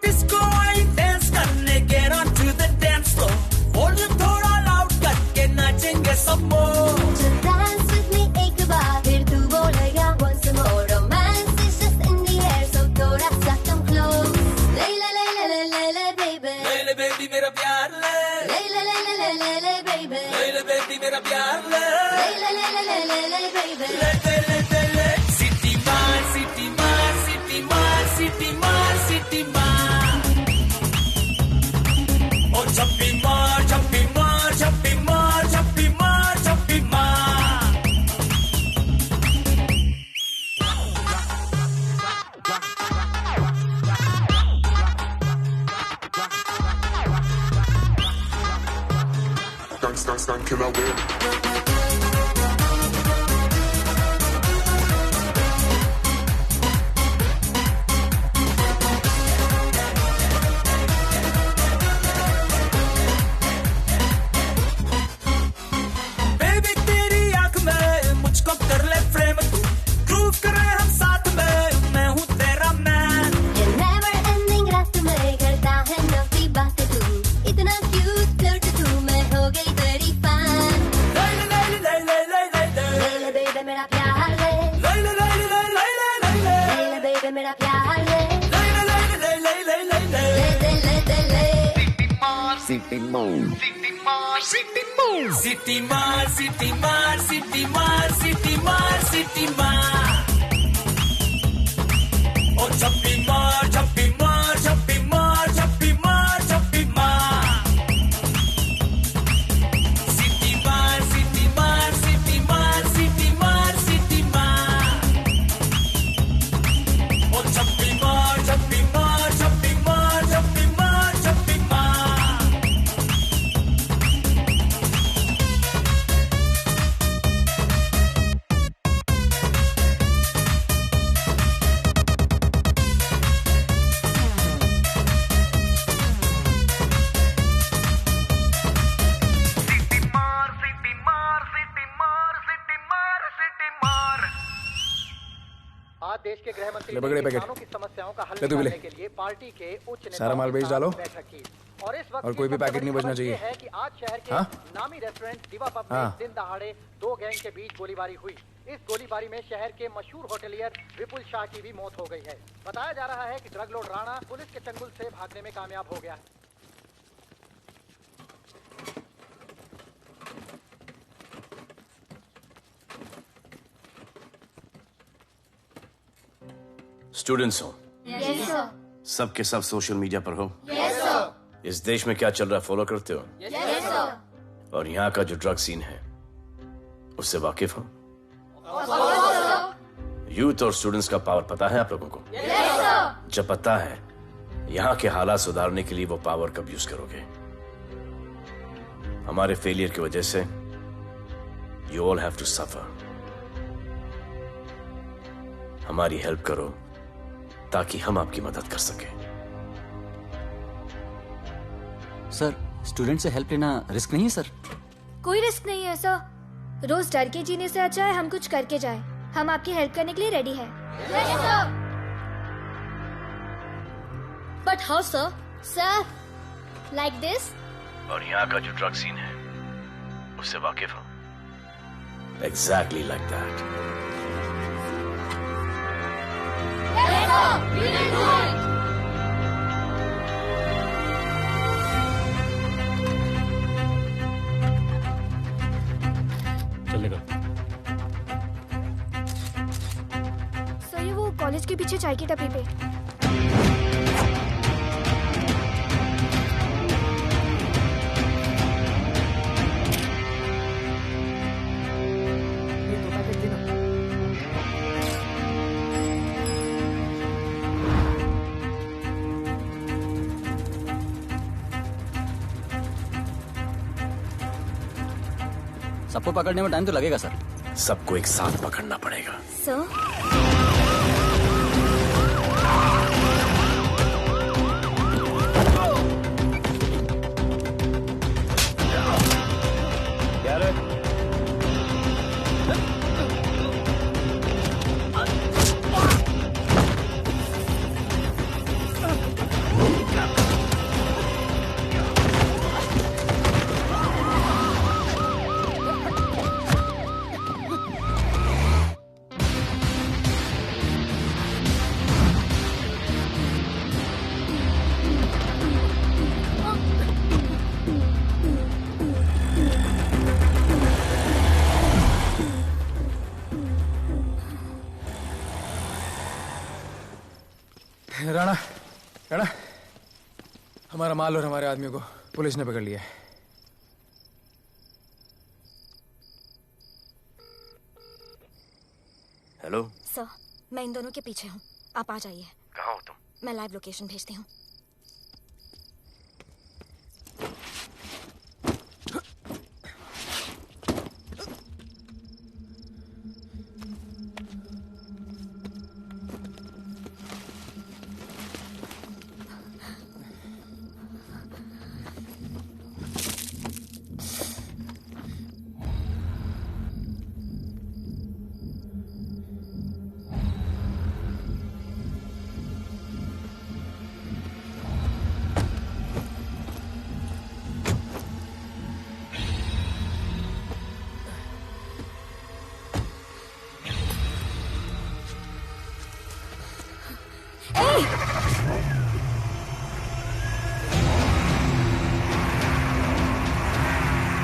डिस्को आई डांस करने get on to the dance floor volume थोड़ा लाउड करके नाचेंगे सब मोर Dance with me एक बार फिर तू बोलेगा once more romance is just in the air so थोड़ा सा come close ले ले ले ले ले ले ले baby ले ले बेबी मेरा प्यार ले ले ले ले ले ले ले ले baby ले ले बेबी मेरा प्यार ले ले ले ले ले ले ले ले baby ले ले ले ले ले सिटी मार सिटी मार सिटी मार सिटी मार सिटी मार और छप्पी मार छप्पी मार छप्पी मार छप्पी मार छप्पी मार Can I win? बेबी तेरी आंख में मुझको कर ले फ्रेम तू ग्रूव करे हम साथ में मैं हूँ तेरा मैन ये never ending रात में करता है नौकी बातें तू इतना cute flirt तू मैं हो गई तेरी fan ले ले ले ले ले ले ले ले ले ले baby मेरा प्यार ले ले ले ले ले ले ले ले ले ले ले baby मेरा प्यार ले ले ले ले ले ले ले ले ले ले दे ले सिटी मार सिटी मार सिटी मार सिटी मार सिटी मार सिटी मार और छप्पी मार छप्पी मार छप्पी मार छप्पी मार छप्पी मार सिटी मार सिटी मार सिटी मार सिटी मार सिटी मार और छप्पी मार छप्पी मार छप्पी मार छप्पी मार छप्पी मार आज देश के गृह मंत्री ले पकड़े ने पैकेट। किसानों की समस्याओं का हल ले तू भी ले। निकालने के लिए पार्टी के उच्च नेताओं सारा माल के बेच साथ डालो। बैठक की। और इस वक्त और कोई भी पैकेट नहीं बचना चाहिए। है कि आज शहर के हाँ? नामी रेस्टोरेंट दिवा पब में हाँ। दिन दहाड़े दो गैंग के बीच गोलीबारी हुई। इस गोलीबारी में शहर के मशहूर होटलियर विपुल शाह की भी मौत हो गई है। बताया जा रहा है कि ड्रग लॉर्ड राणा पुलिस के चंगुल से भागने में कामयाब हो गया है। स्टूडेंट्स हो Yes, sir. सब के सब सोशल मीडिया पर हो Yes, sir. इस देश में क्या चल रहा है फॉलो करते हो Yes, sir. और यहाँ का जो ड्रग सीन है उससे वाकिफ हो? यूथ और स्टूडेंट्स का पावर पता है आप लोगों को? जब पता है, यहाँ के हालात सुधारने के लिए वो पावर कब यूज करोगे? हमारे फेलियर की वजह से you all have to suffer. हमारी हेल्प करो ताकि हम आपकी मदद कर सकें। सर, स्टूडेंट से हेल्प लेना रिस्क नहीं है सर? कोई रिस्क नहीं है सर। रोज डर के जीने से अच्छा है हम कुछ करके जाए। हम आपकी हेल्प करने के लिए रेडी है। But how sir? Sir, like this? और यहाँ का जो ड्रग सीन है उससे वाकिफ हो? Exactly like that. चलेगा। सर, ये वो कॉलेज के पीछे चाय की टपरी पे। सबको पकड़ने में टाइम तो लगेगा सर। सबको एक साथ पकड़ना पड़ेगा। सर, राणा, राणा, हमारा माल और हमारे आदमियों को पुलिस ने पकड़ लिया है। हेलो सर, मैं इन दोनों के पीछे हूँ। आप आ जाइए। कहाँ हो तुम? मैं लाइव लोकेशन भेजती हूँ।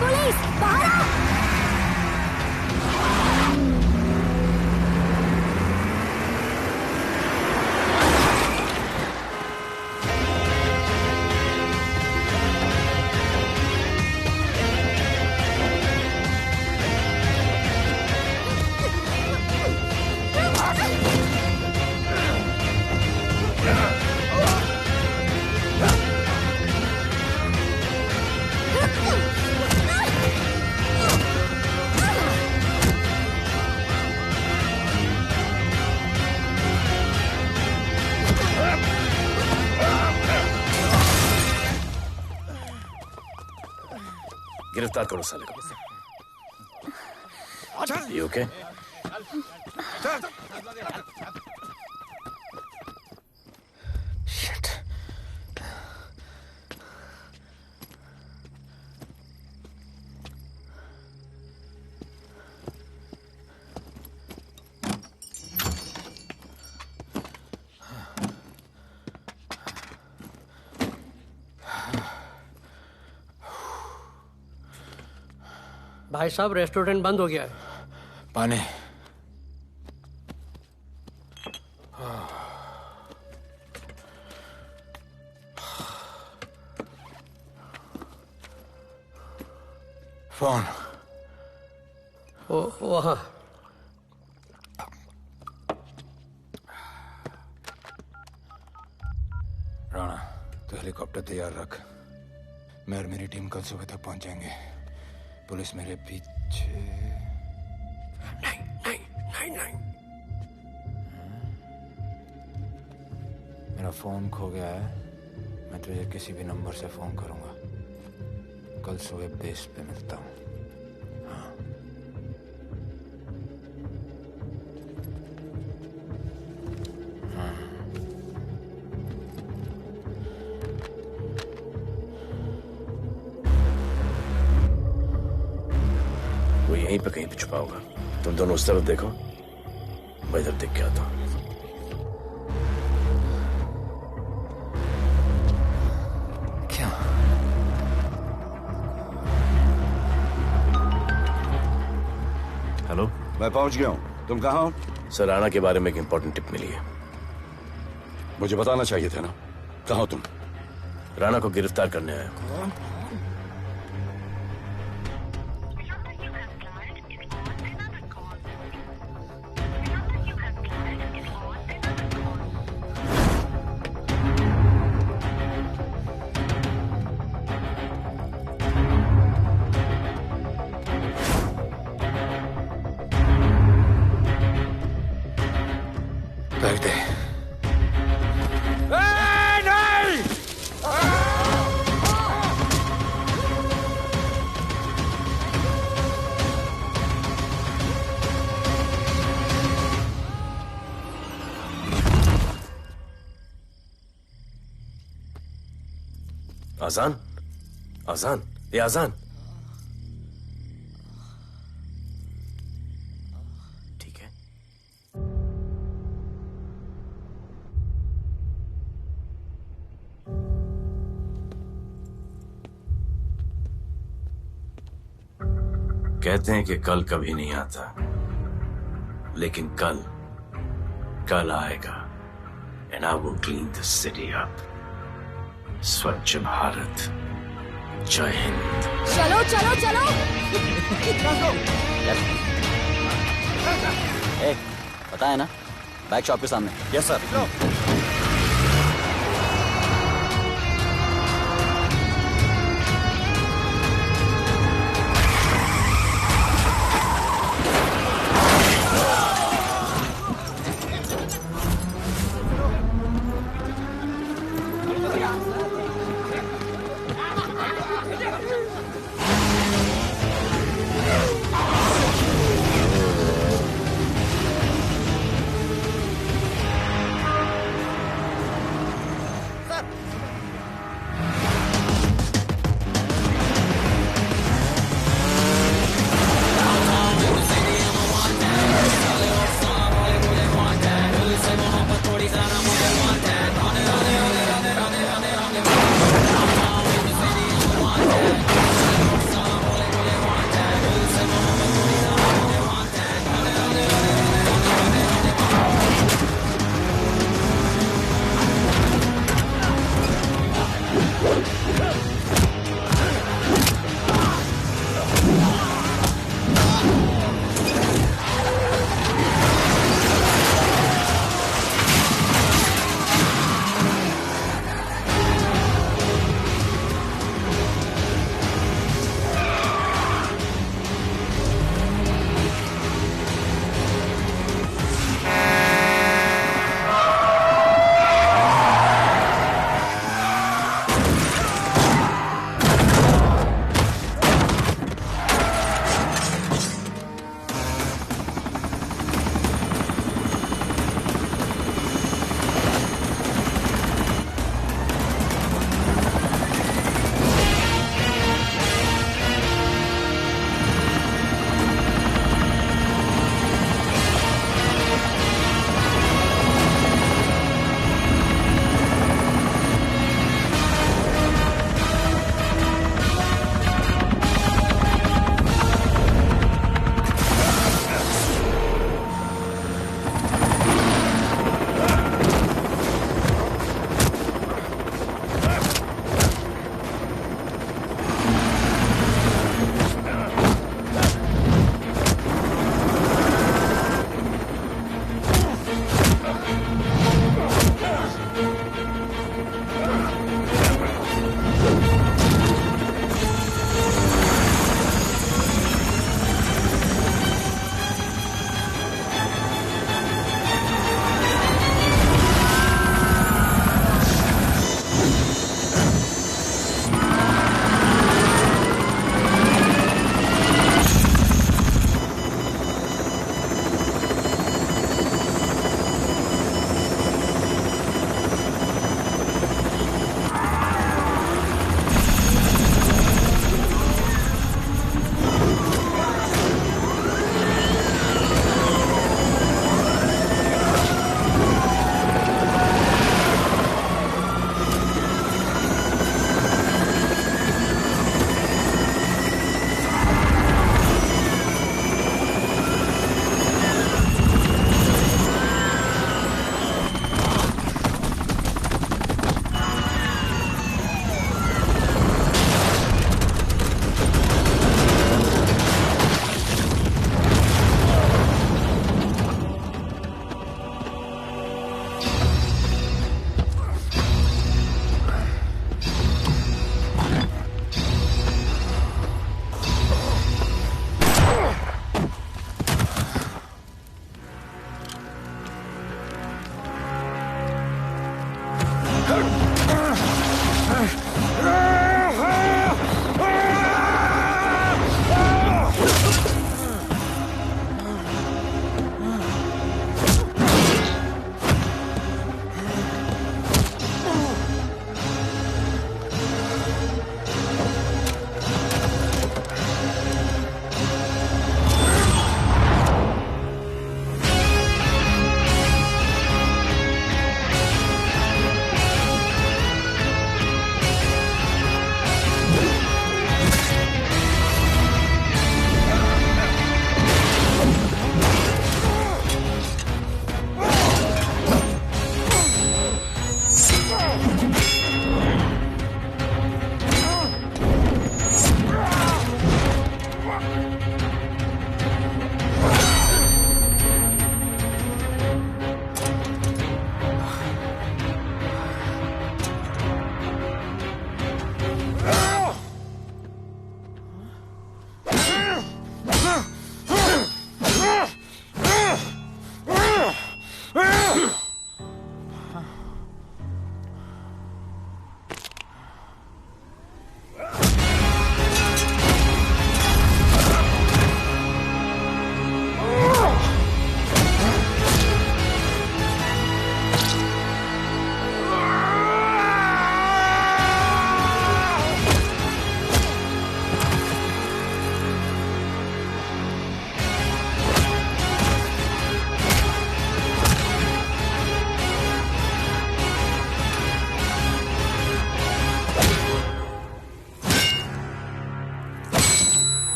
पुलिस, बाहर आओ! गिरफ्तार करो साले को। You okay? Shit. भाई साहब, रेस्टोरेंट बंद हो गया है। पानी। फोन वहाँ राणा, तो हेलीकॉप्टर तैयार रख। मैं और मेरी टीम कल सुबह तक पहुंच जाएंगे। पुलिस मेरे पीछे नहीं। मेरा फोन खो गया है। मैं तुझे किसी भी नंबर से फोन करूंगा। कल सुबह बेस पे मिलता हूँ। वो यहीं पे कहीं पे छुपा होगा। तुम दोनों उस तरफ देखो, मैं इधर देख के आता हूँ। क्या? हेलो, मैं पहुंच गया हूँ। तुम कहाँ हो? सर, राणा के बारे में एक इंपॉर्टेंट टिप मिली है। मुझे बताना चाहिए था ना। कहाँ हो तुम? राणा को गिरफ्तार करने आया हूँ। कर दे। आजान, आजान, ये आजान। ठीक है। कहते हैं कि कल कभी नहीं आता, लेकिन कल आएगा। And I will clean the city up. स्वच्छ भारत। जय हिंद। चलो चलो चलो। पता है ना, बैक शॉप के सामने। Yes sir.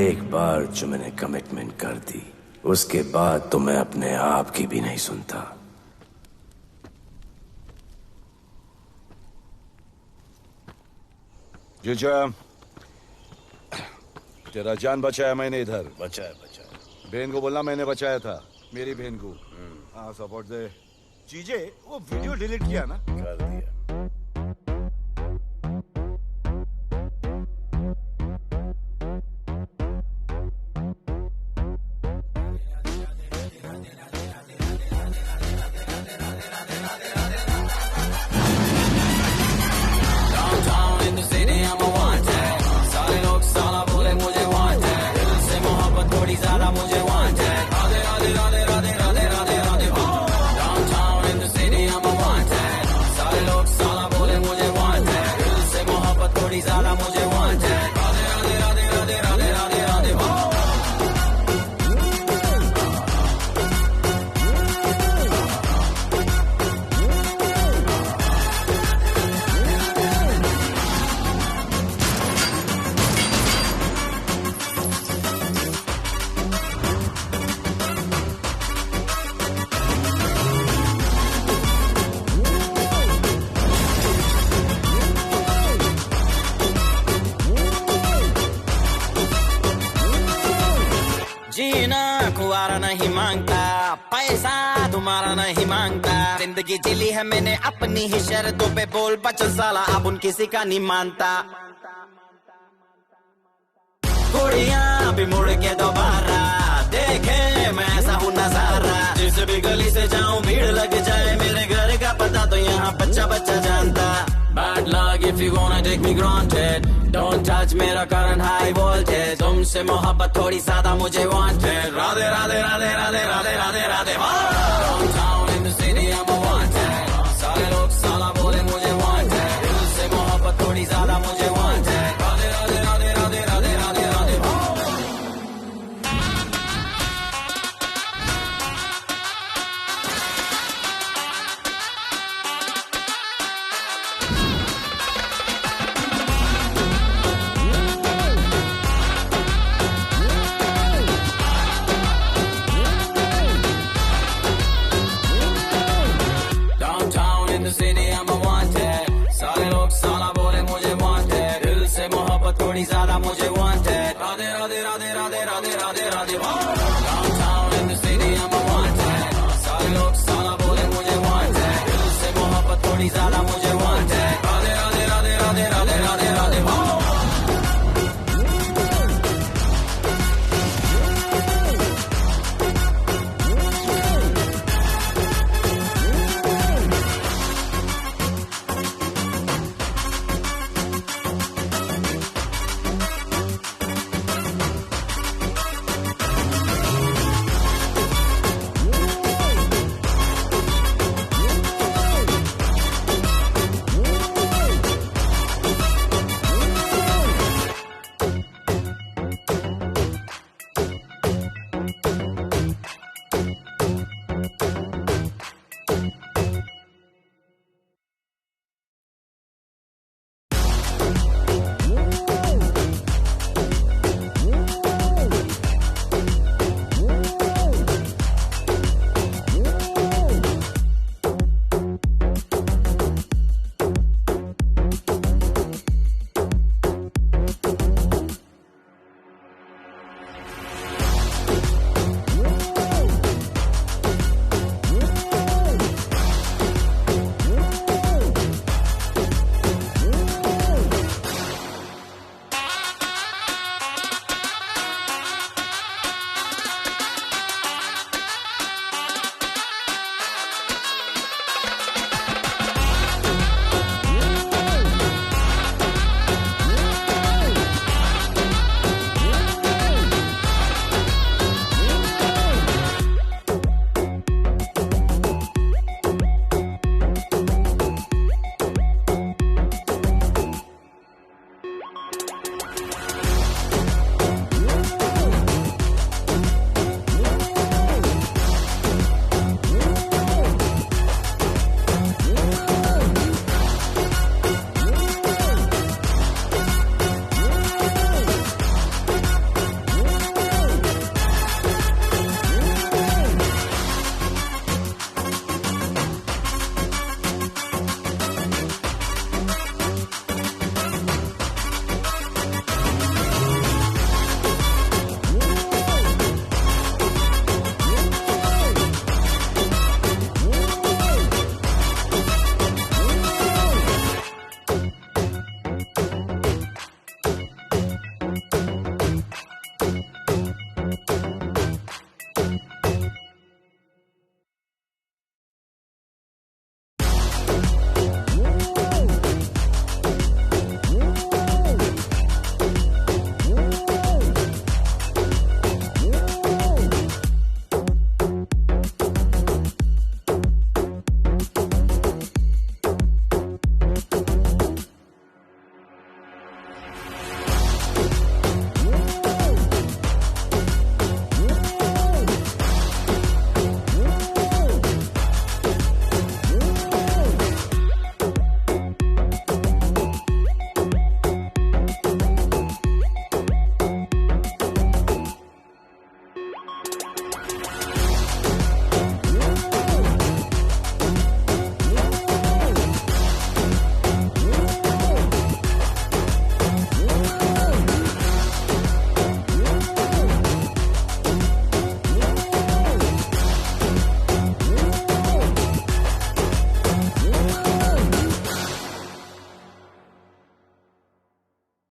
एक बार जो मैंने कमिटमेंट कर दी, उसके बाद तो मैं अपने आप की भी नहीं सुनता। जीजा, तेरा जान बचाया मैंने इधर। बचाया। बहन को बोलना मैंने बचाया था, मेरी बहन को। हाँ, सपोर्ट दे। चीजे वो वीडियो डिलीट किया ना? कर दिया। नहीं मांगता, पैसा तुम्हारा नहीं मांगता, जिंदगी जिली है मैंने अपनी ही शर्तों पे, बोल बचल साला अब उन किसी का नहीं मानता। कुड़ियां भी मुड़ के दोबारा देखे मैं ऐसा हूँ नजारा, जिस भी गली से जाऊं भीड़ लग जाए, मेरे घर का पता तो यहाँ बच्चा बच्चा जानता। Bad luck if you gonna take me granted, don't touch मेरा current high voltage, तुमसे मोहब्बत थोड़ी ज्यादा मुझे wanted, Radhe Radhe Radhe Radhe Radhe Radhe Radhe. Downtown in the city I'm a wanted, सारे लोग साला बोले मुझे wanted, दिल से मोहब्बत थोड़ी ज्यादा मुझे wanted, राधे राधे राधे राधे राधे राधे राधे। थोड़ी ज्यादा मुझे